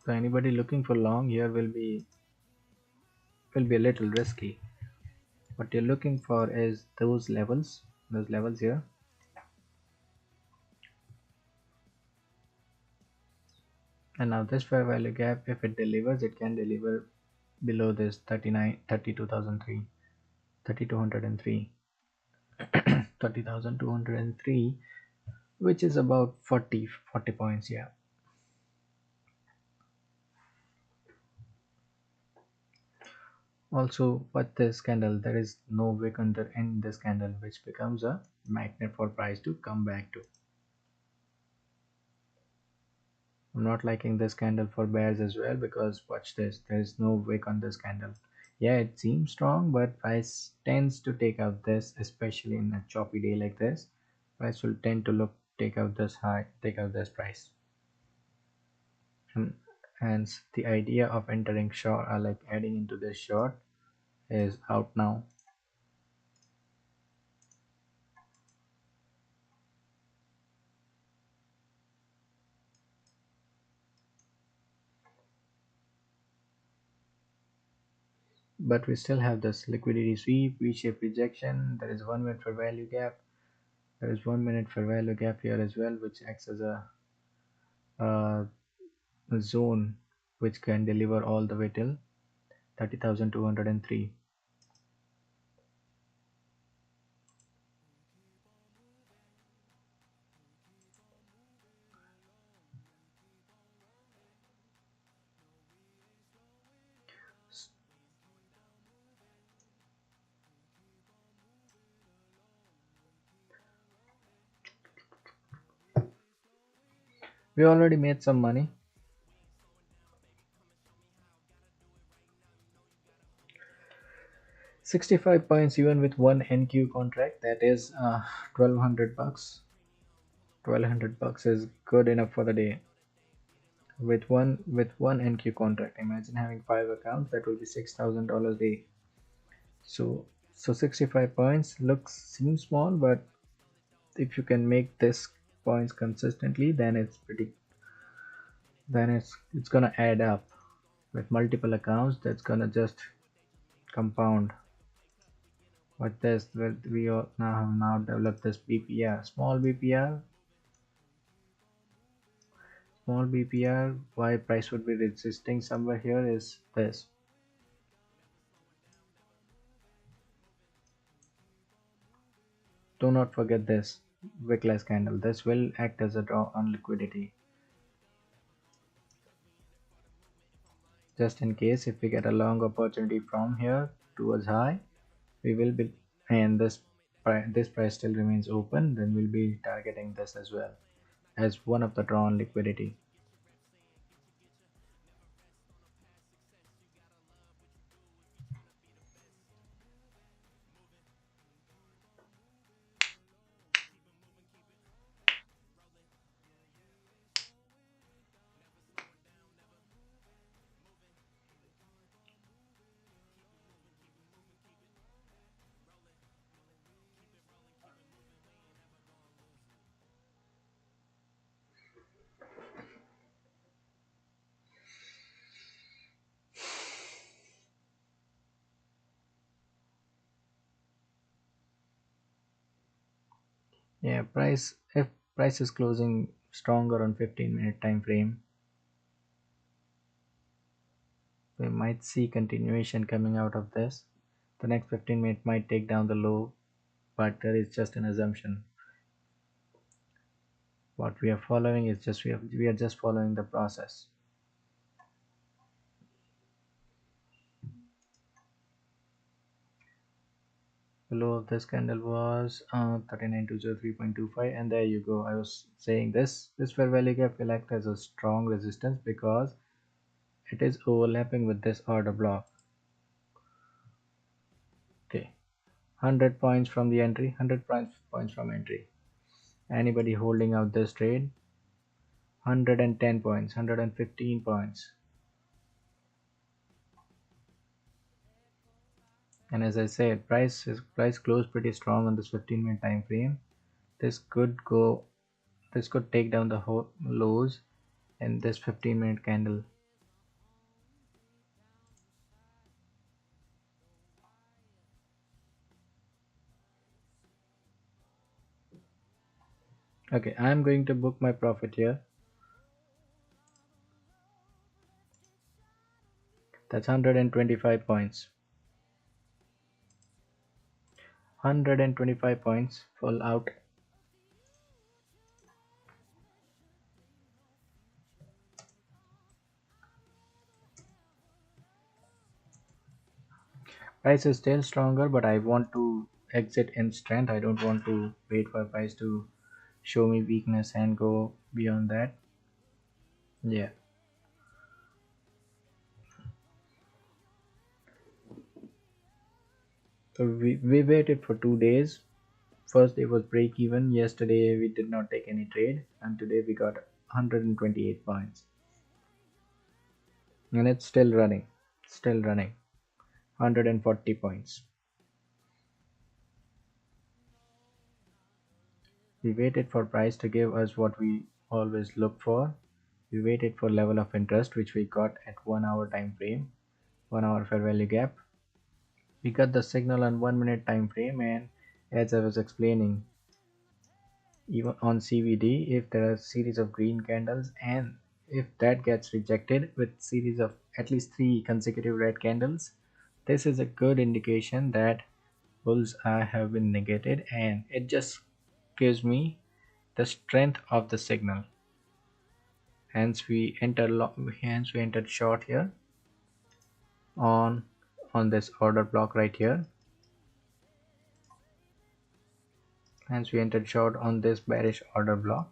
So anybody looking for long here will be a little risky. What you're looking for is those levels here. And now this fair value gap, if it delivers, it can deliver below this 39 32,003, 3203, 30,203, which is about 40 points. Yeah. Also, what this candle, there is no wick under in this candle, which becomes a magnet for price to come back to. I'm not liking this candle for bears as well, because watch this, there is no wick on this candle. Yeah, it seems strong, but price tends to take out this, especially in a choppy day like this. Price will tend to take out this high, take out this price. And hence the idea of entering short, or like adding into this short, is out now. But we still have this liquidity sweep, V-shaped rejection. There is 1 minute for value gap. There is 1 minute for value gap here as well, which acts as a zone which can deliver all the way till 30,203. We already made some money. 65 points even with one NQ contract, that is 1200 bucks. 1200 bucks is good enough for the day. With one NQ contract, imagine having 5 accounts, that will be $6,000 a day. So 65 points seems small, but if you can make this points consistently, then it's gonna add up. With multiple accounts, that's gonna just compound. But this we all now have developed this BPR, small BPR. Why price would be resisting somewhere here is this. Do not forget this wickless candle. This will act as a draw on liquidity. Just in case if we get a long opportunity from here towards high, we will be, and this price still remains open, then we'll be targeting this as well as one of the draw on liquidity. Yeah, if price is closing stronger on 15-minute time frame, we might see continuation coming out of this. The next 15 minutes might take down the low, but there is just an assumption. What we are following is just we are just following the process. low of this candle was 39203.25, and there you go. I was saying this fair value gap will act as a strong resistance because it is overlapping with this order block. Okay, 100 points from the entry, 100 points from entry. Anybody holding out this trade, 110 points, 115 points. And as I said, price closed pretty strong on this 15-minute time frame. This could take down the whole lows in this 15-minute candle. Okay, I'm going to book my profit here. That's 125 points. 125 points full out. Price is still stronger, but I want to exit in strength. I don't want to wait for price to show me weakness and go beyond that. Yeah. So we waited for 2 days. First day was break even. Yesterday we did not take any trade, and today we got 128 points. And it's still running. Still running. 140 points. We waited for price to give us what we always look for. We waited for level of interest which we got at 1 hour time frame, 1 hour fair value gap. We got the signal on 1 minute time frame, and as I was explaining, even on CVD, if there are a series of green candles and if that gets rejected with series of at least 3 consecutive red candles, this is a good indication that bulls have been negated, and it just gives me the strength of the signal. Hence we entered short here on this order block right here. Hence we entered short on this bearish order block.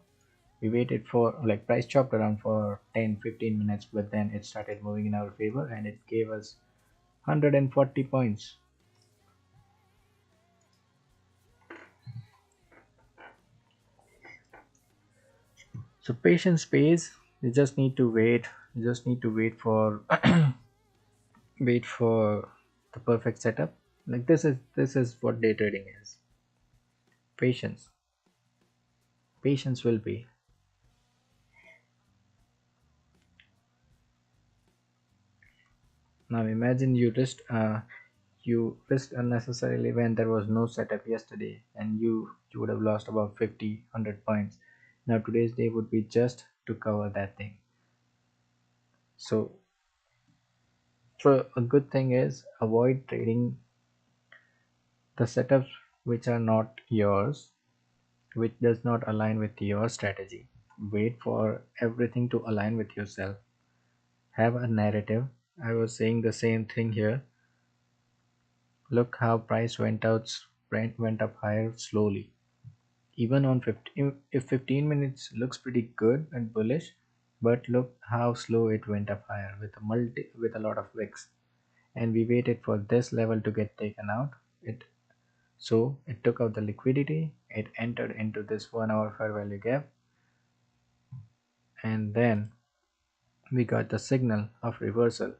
We waited for, like, price chopped around for 10-15 minutes, but then it started moving in our favor and it gave us 140 points. So patience pays. You just need to wait. You just need to wait for wait for the perfect setup. Like, this is what day trading is. Patience. Patience will pay. Now imagine you risked unnecessarily when there was no setup yesterday, and you would have lost about 50-100 points. Now today's day would be just to cover that thing. So a good thing is avoid trading the setups which are not yours, which does not align with your strategy. Wait for everything to align with yourself. Have a narrative. I was saying the same thing here. Look how price went up higher slowly. Even on 15, if 15 minutes looks pretty good and bullish, but look how slow it went up higher with a lot of wicks. And we waited for this level to get taken out. It took out the liquidity, it entered into this 1 hour fair value gap, and then we got the signal of reversal.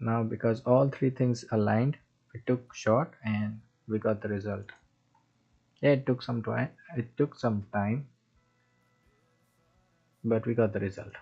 Now because all three things aligned, we took short and we got the result. Yeah, it took some time, but we got the result.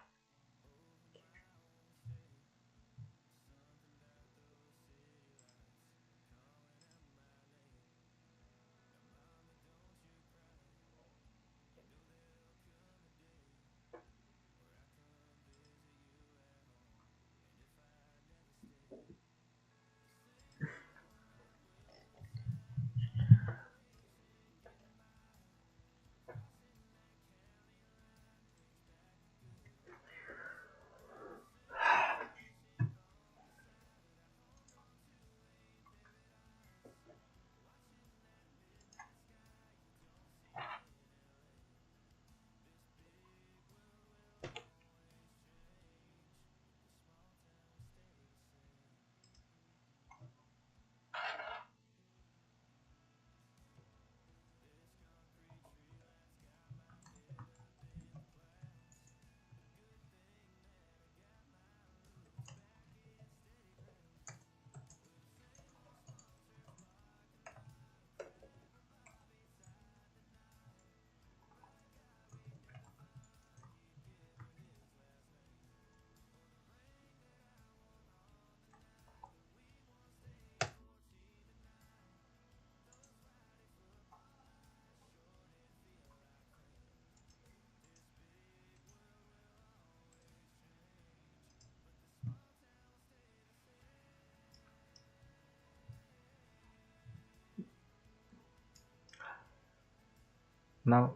Now,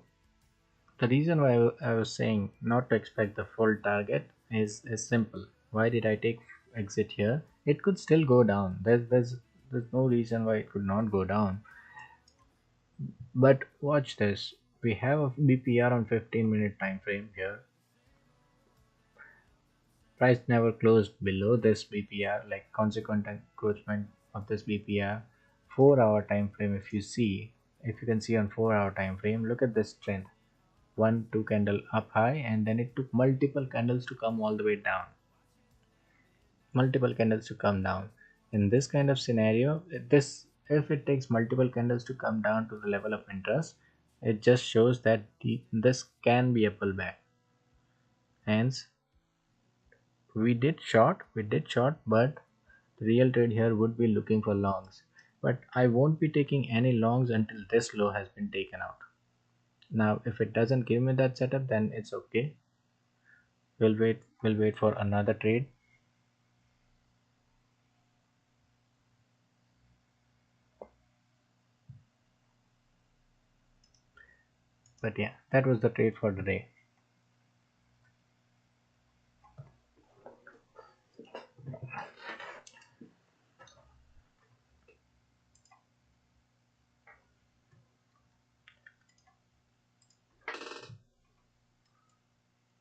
the reason why I was saying not to expect the full target is simple. Why did I take exit here? It could still go down. There's no reason why it could not go down. But watch this. We have a BPR on 15-minute time frame here. Price never closed below this BPR, like consequent encroachment of this BPR. 4 hour time frame, if you can see on 4 hour time frame, look at this trend. One, two candle up high, and then it took multiple candles to come all the way down. Multiple candles to come down. In this kind of scenario, this if it takes multiple candles to come down to the level of interest, it just shows that this can be a pullback. Hence, we did short, but the real trade here would be looking for longs. But I won't be taking any longs until this low has been taken out. Now, if it doesn't give me that setup, then it's okay. We'll wait for another trade. But yeah, that was the trade for the day.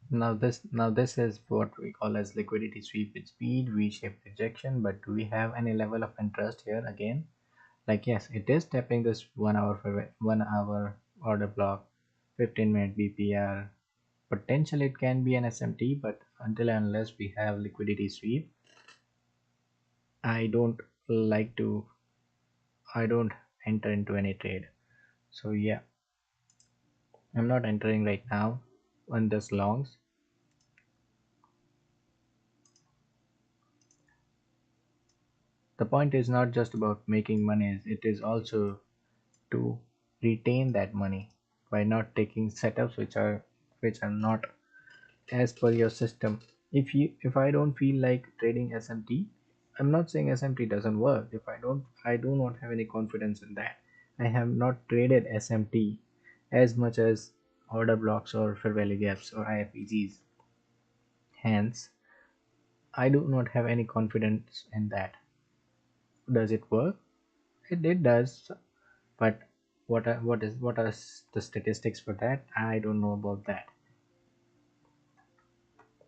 Now this is what we call as liquidity sweep with speed, V-shaped rejection. But do we have any level of interest here again? Like, yes, it is tapping this 1 hour for 1 hour order block, 15-minute BPR. Potentially it can be an SMT, but until and unless we have liquidity sweep, I don't like to I don't enter into any trade. So yeah, I'm not entering right now on this longs. The point is not just about making money, it is also to retain that money by not taking setups which are not as per your system. If I don't feel like trading SMT, I'm not saying SMT doesn't work. If I do not have any confidence in that. I have not traded SMT as much as order blocks or fair value gaps or IFEGs. Hence, I do not have any confidence in that. Does it work? It does, but what are the statistics for that? I don't know about that.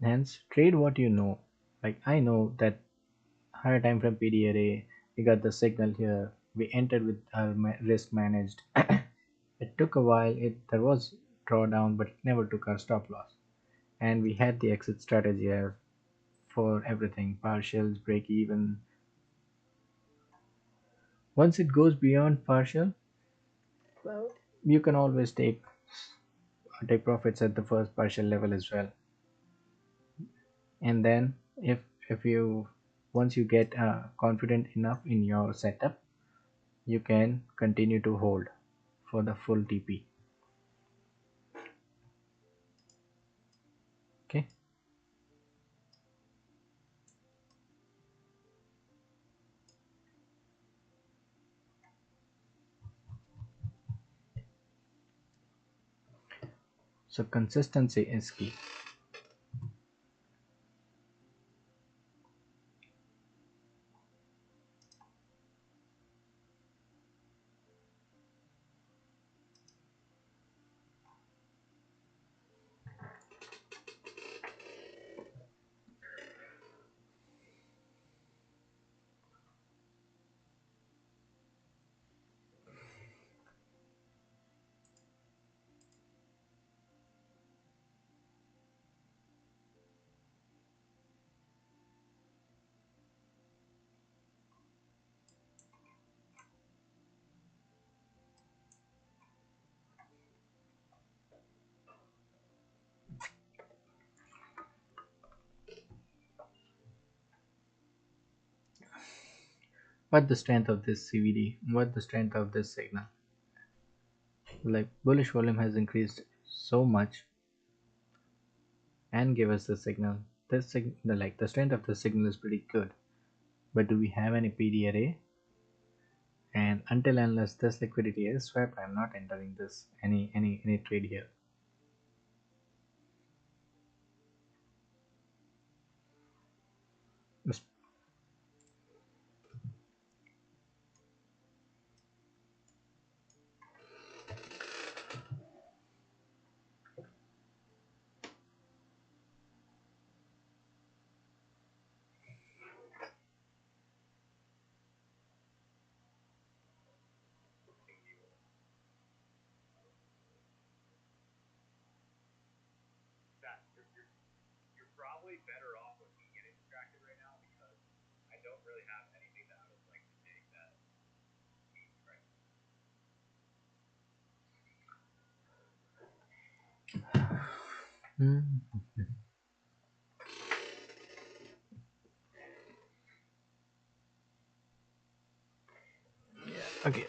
Hence, trade what you know. Like, I know that higher time frame PD array, we got the signal here. We entered with our risk managed. It took a while. There was drawdown, but it never took our stop loss. And we had the exit strategy here for everything, partials, break even. Once it goes beyond partial, well, you can always take profits at the first partial level as well. And then if you once you get confident enough in your setup, you can continue to hold for the full TP. Okay, so consistency is key. What the strength of this CVD? What the strength of this signal? Like, bullish volume has increased so much and give us the signal. The strength of the signal is pretty good. But do we have any PD array? And until unless this liquidity is swept, I'm not entering this any trade here. Res- Hmm. Okay.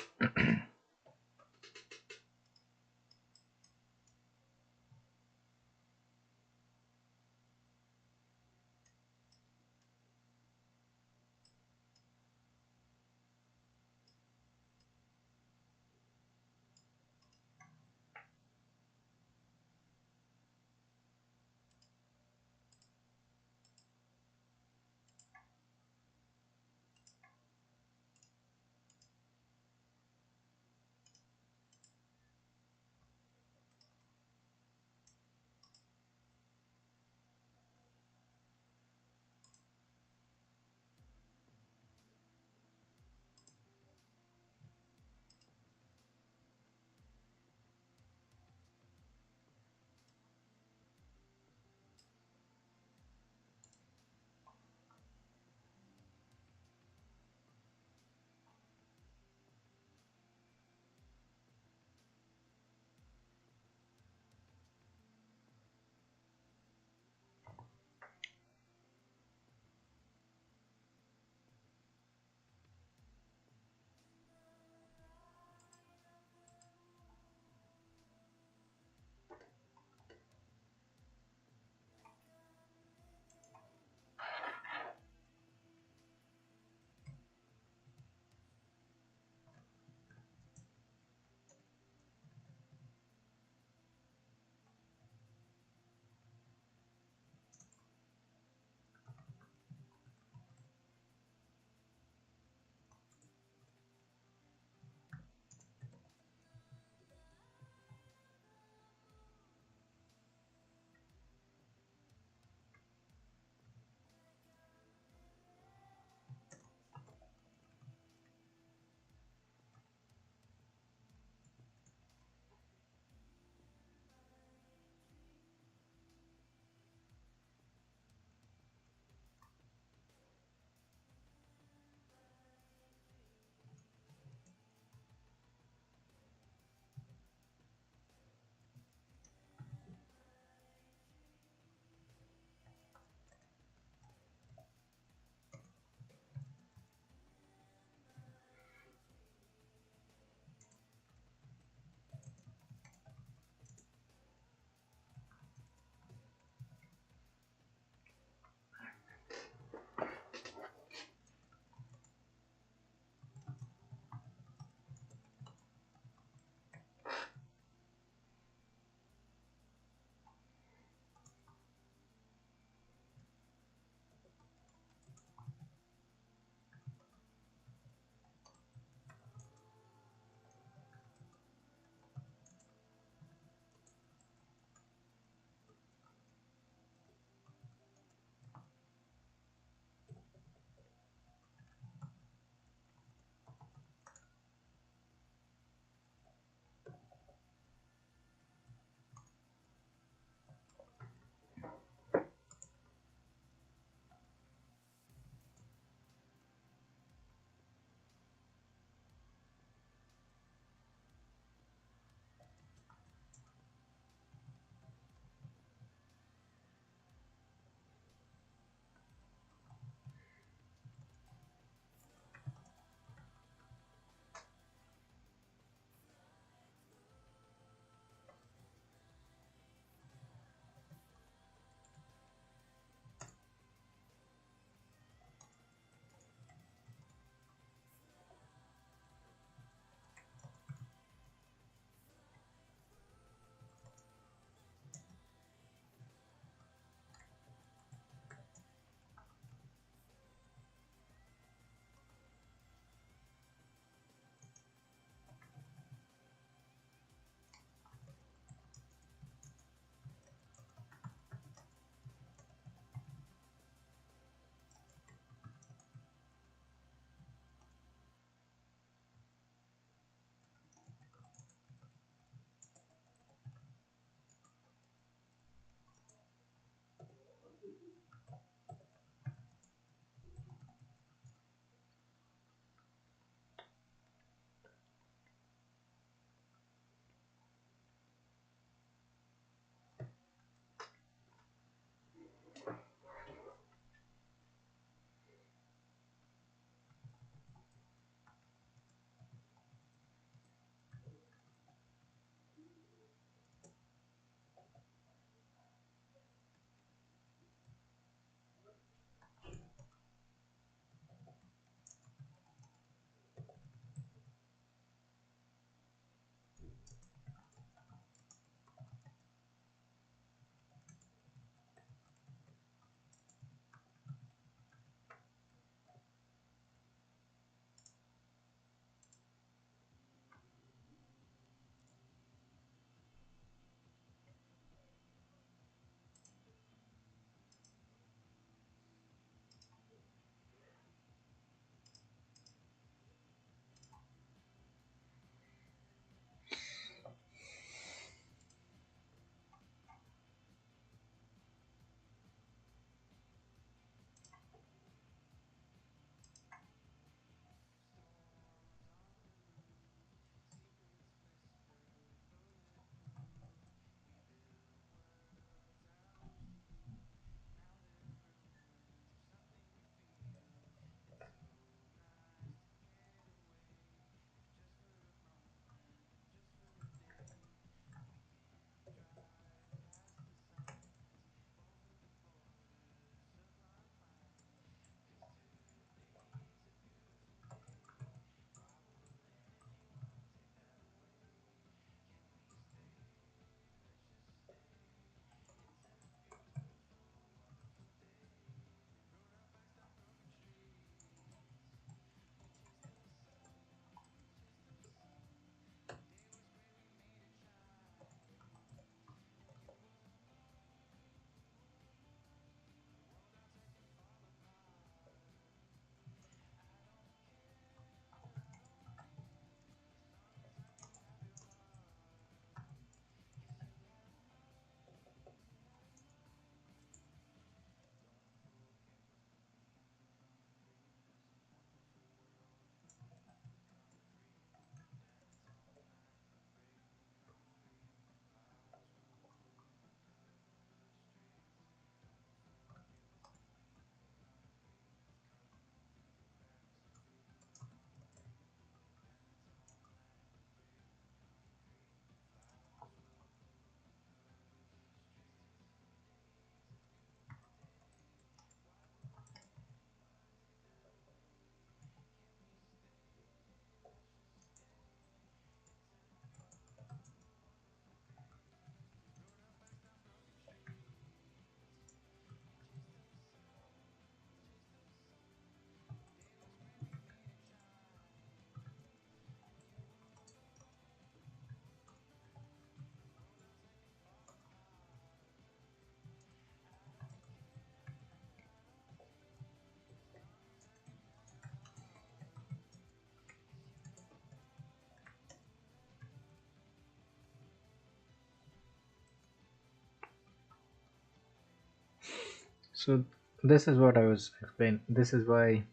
So this is what I was explaining. This is why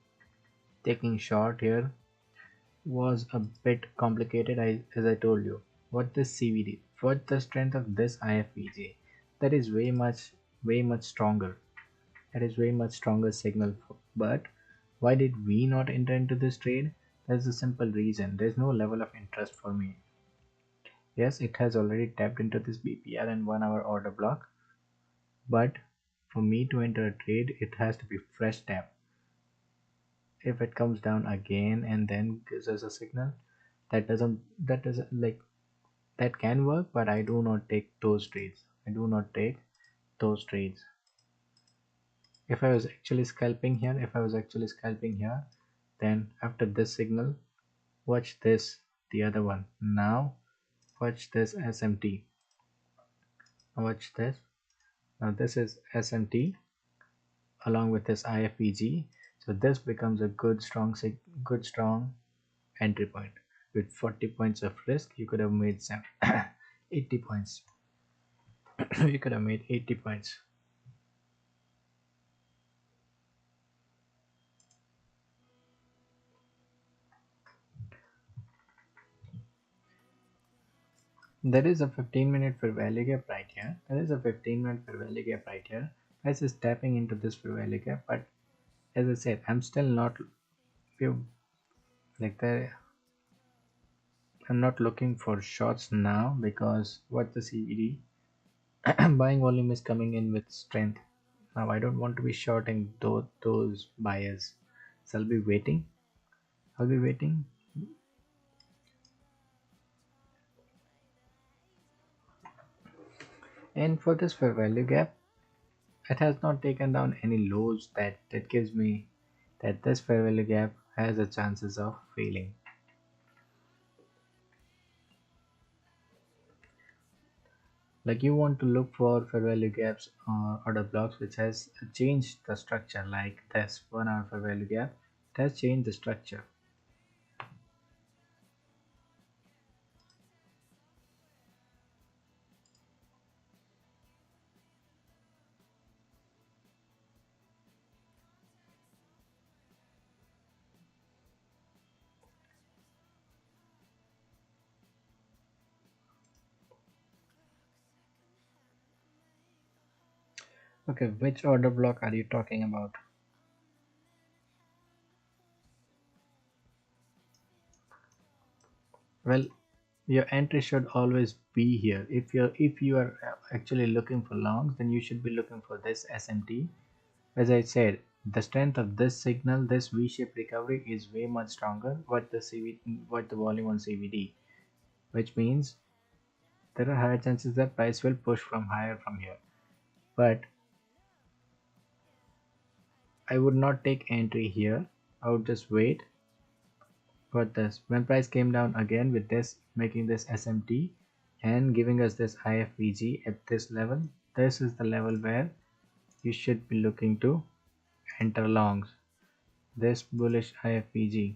taking short here was a bit complicated. As I told you, what this CVD, what the strength of this IFVG, that is way much stronger. That is way much stronger signal. But why did we not enter into this trade? There's a simple reason. There's no level of interest for me. Yes, it has already tapped into this BPR and 1 hour order block, but for me to enter a trade, it has to be fresh tap. If it comes down again and then gives us a signal, that doesn't like that can work, but I do not take those trades. I do not take those trades. If I was actually scalping here, then after this signal, watch this, the other one. Now watch this SMT. Watch this. Now this is SMT along with this IFPG. So this becomes a good strong entry point. With 40 points of risk, you could have made some 80 points. You could have made 80 points. There is a 15-minute fair value gap right here. Price is tapping into this fair value gap, but as I said, I'm still not like that. I'm not looking for shots now because what the CVD buying volume is coming in with strength. Now I don't want to be shorting those buyers. So I'll be waiting. I'll be waiting. And for this fair value gap, it has not taken down any lows that gives me that this fair value gap has a chances of failing. Like you want to look for fair value gaps or order blocks which has changed the structure, like this 1 hour fair value gap. It has changed the structure. Okay, which order block are you talking about? Well, your entry should always be here. If you are actually looking for longs, then you should be looking for this SMT. As I said, the strength of this signal, this V-shaped recovery is way much stronger what the volume on CVD, which means there are higher chances that price will push from higher from here. But I would not take entry here. I would just wait for this. When price came down again with this, making this SMT and giving us this IFVG at this level, this is the level where you should be looking to enter longs. This bullish IFVG.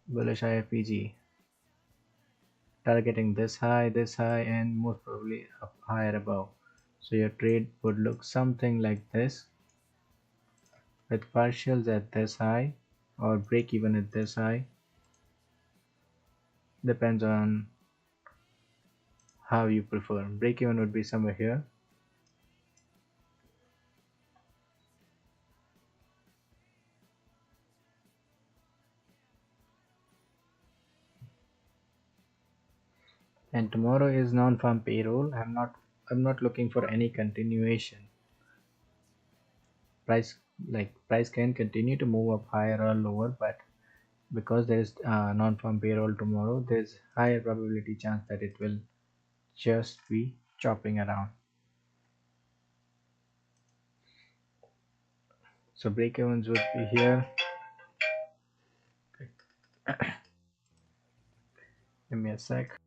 Bullish IFVG targeting this high, and most probably up higher above. So your trade would look something like this with partials at this high or break even at this high. Depends on how you prefer. Break even would be somewhere here. And tomorrow is non-farm payroll. I'm not looking for any continuation. Price price can continue to move up higher or lower, but because there is non-farm payroll tomorrow, there's higher probability chance that it will just be chopping around. So break evens would be here. Give me a sec.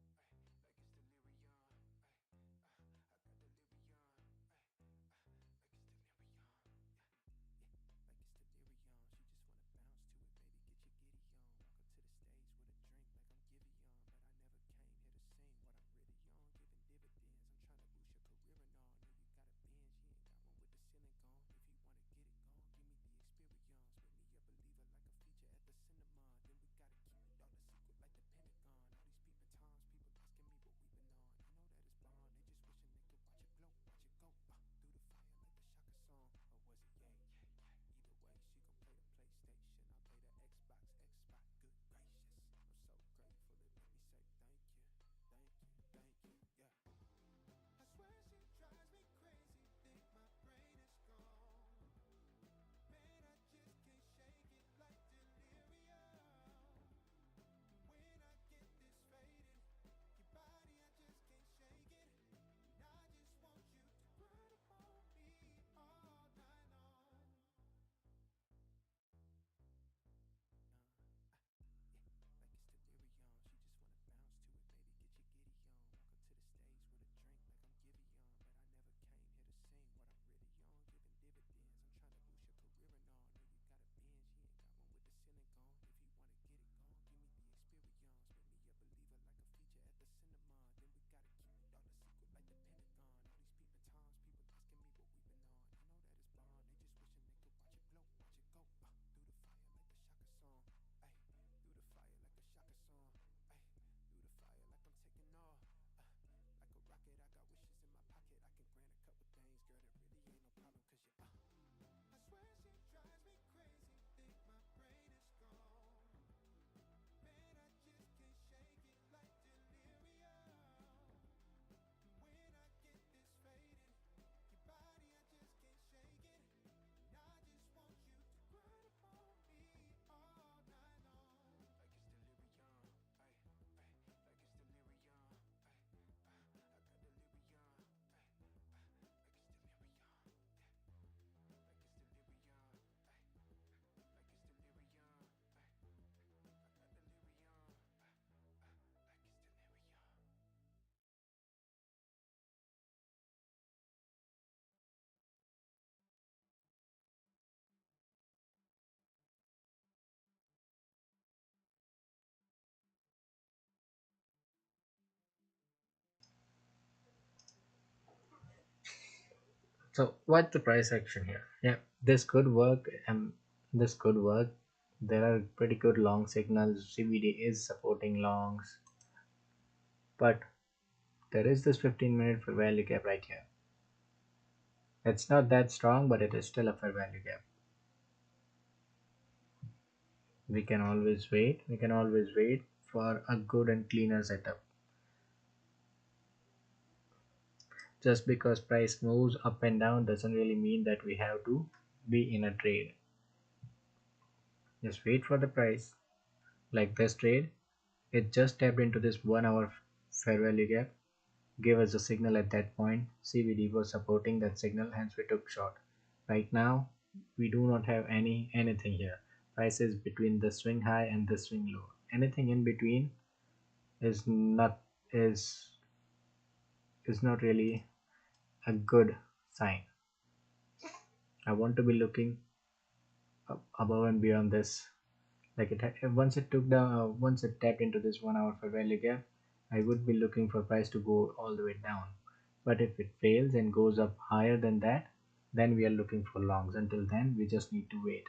So what's the price action here? Yeah, this could work, and this could work. There are pretty good long signals. CBD is supporting longs, but there is this 15-minute fair value gap right here. It's not that strong, but it is still a fair value gap. We can always wait. We can always wait for a good and cleaner setup. Just because price moves up and down doesn't really mean that we have to be in a trade. Just wait for the price. Like this trade, it just tapped into this 1 hour fair value gap, gave us a signal at that point. CVD was supporting that signal, hence we took short. Right now, we do not have anything here. Price is between the swing high and the swing low. Anything in between is not is is not really a good sign. I want to be looking above and beyond this. Like once it took down, once it tapped into this 1 hour fair value gap, I would be looking for price to go all the way down. But if it fails and goes up higher than that, then we are looking for longs. Until then, we just need to wait.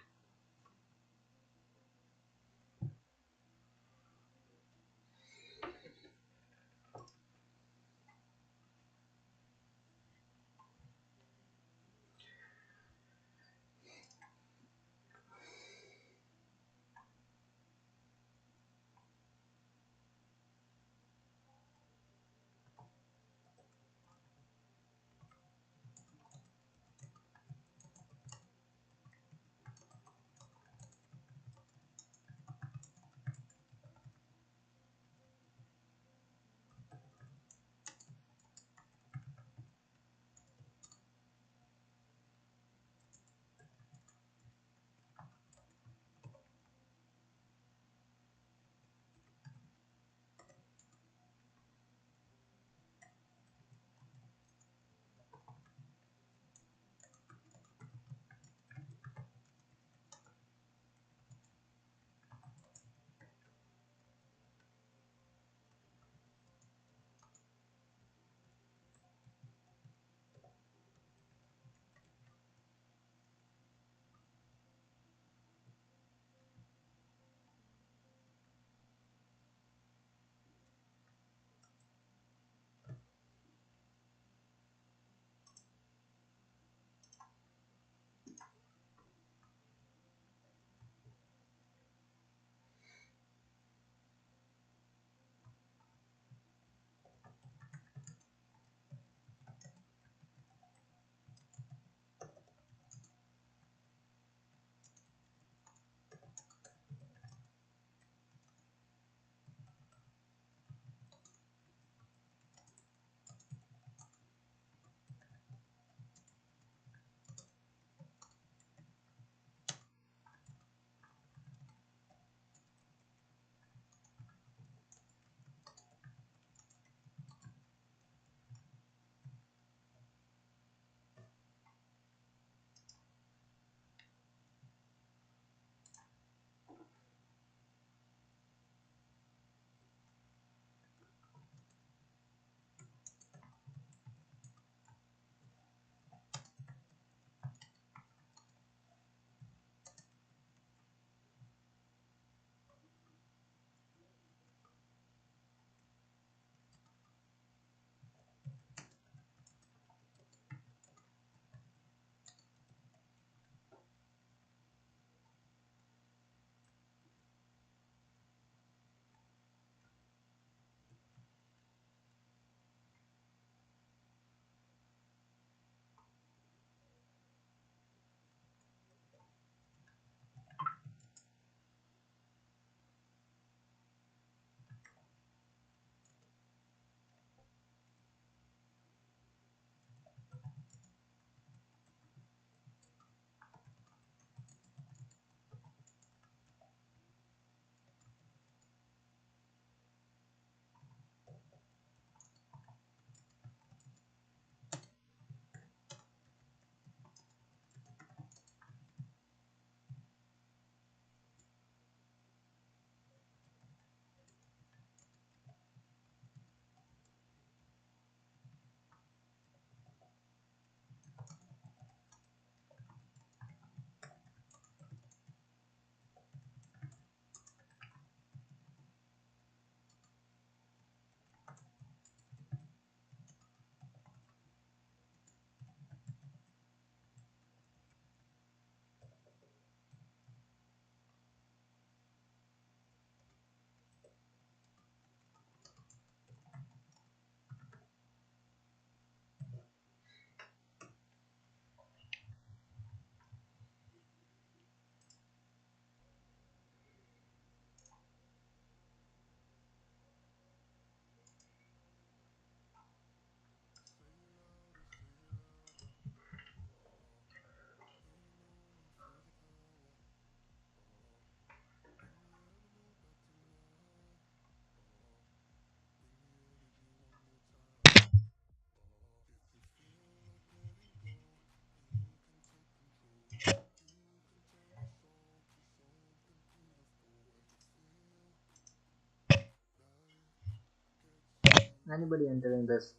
Anybody entering this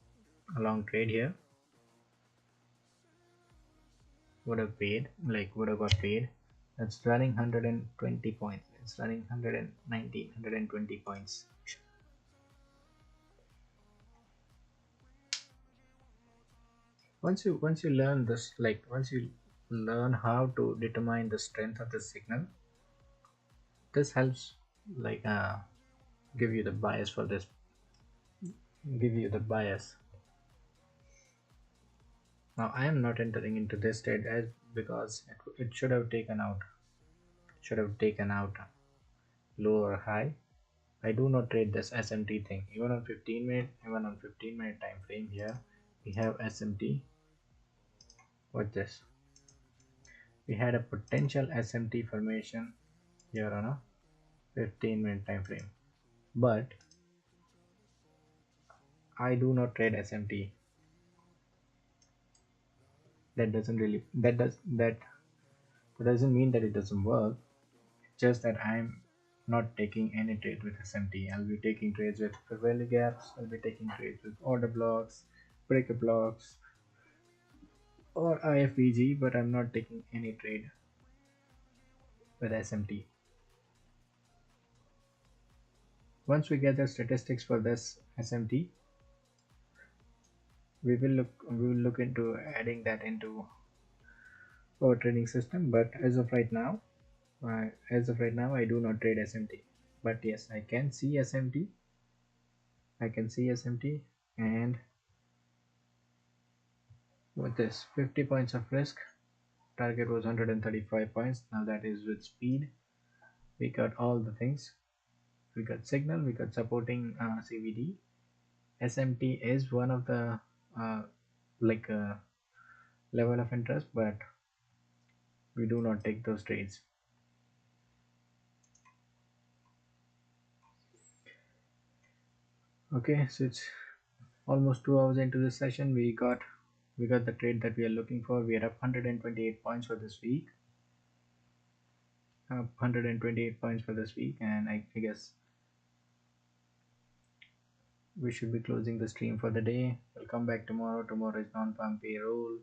long trade here would have paid, like would have got paid. It's running 120 points. It's running 119, 120 points. Once you learn this, like once you learn how to determine the strength of the signal, this helps like give you the bias for this, give you the bias. Now I am not entering into this trade as because it should have taken out low or high. I do not trade this SMT thing even on 15 minute time frame. Here we have SMT. Watch this. We had a potential SMT formation here on a 15-minute time frame, but I do not trade SMT. That doesn't really that doesn't mean that it doesn't work. Just that I'm not taking any trade with SMT. I'll be taking trades with fair value gaps. I'll be taking trades with order blocks, breaker blocks, or IFVG, but I'm not taking any trade with SMT. Once we get the statistics for this SMT, we will look into adding that into our trading system. But as of right now, I do not trade SMT. But yes, I can see SMT. I can see SMT, and with this 50 points of risk, target was 135 points. Now that is with speed. We got all the things. We got signal. We got supporting CVD. SMT is one of the uh, like level of interest, but we do not take those trades. Okay, so it's almost 2 hours into this session. We got the trade that we are looking for. We are up 128 points for this week. Up 128 points for this week, and I guess we should be closing the stream for the day. We'll come back tomorrow. Tomorrow is non-farm payroll.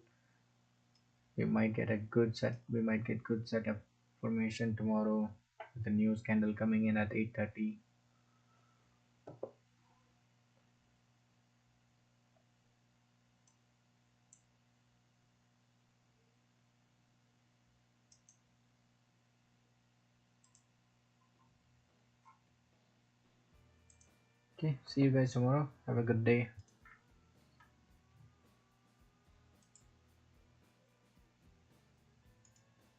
We might get good setup formation tomorrow with the news candle coming in at 8:30. Okay, see you guys tomorrow. Have a good day.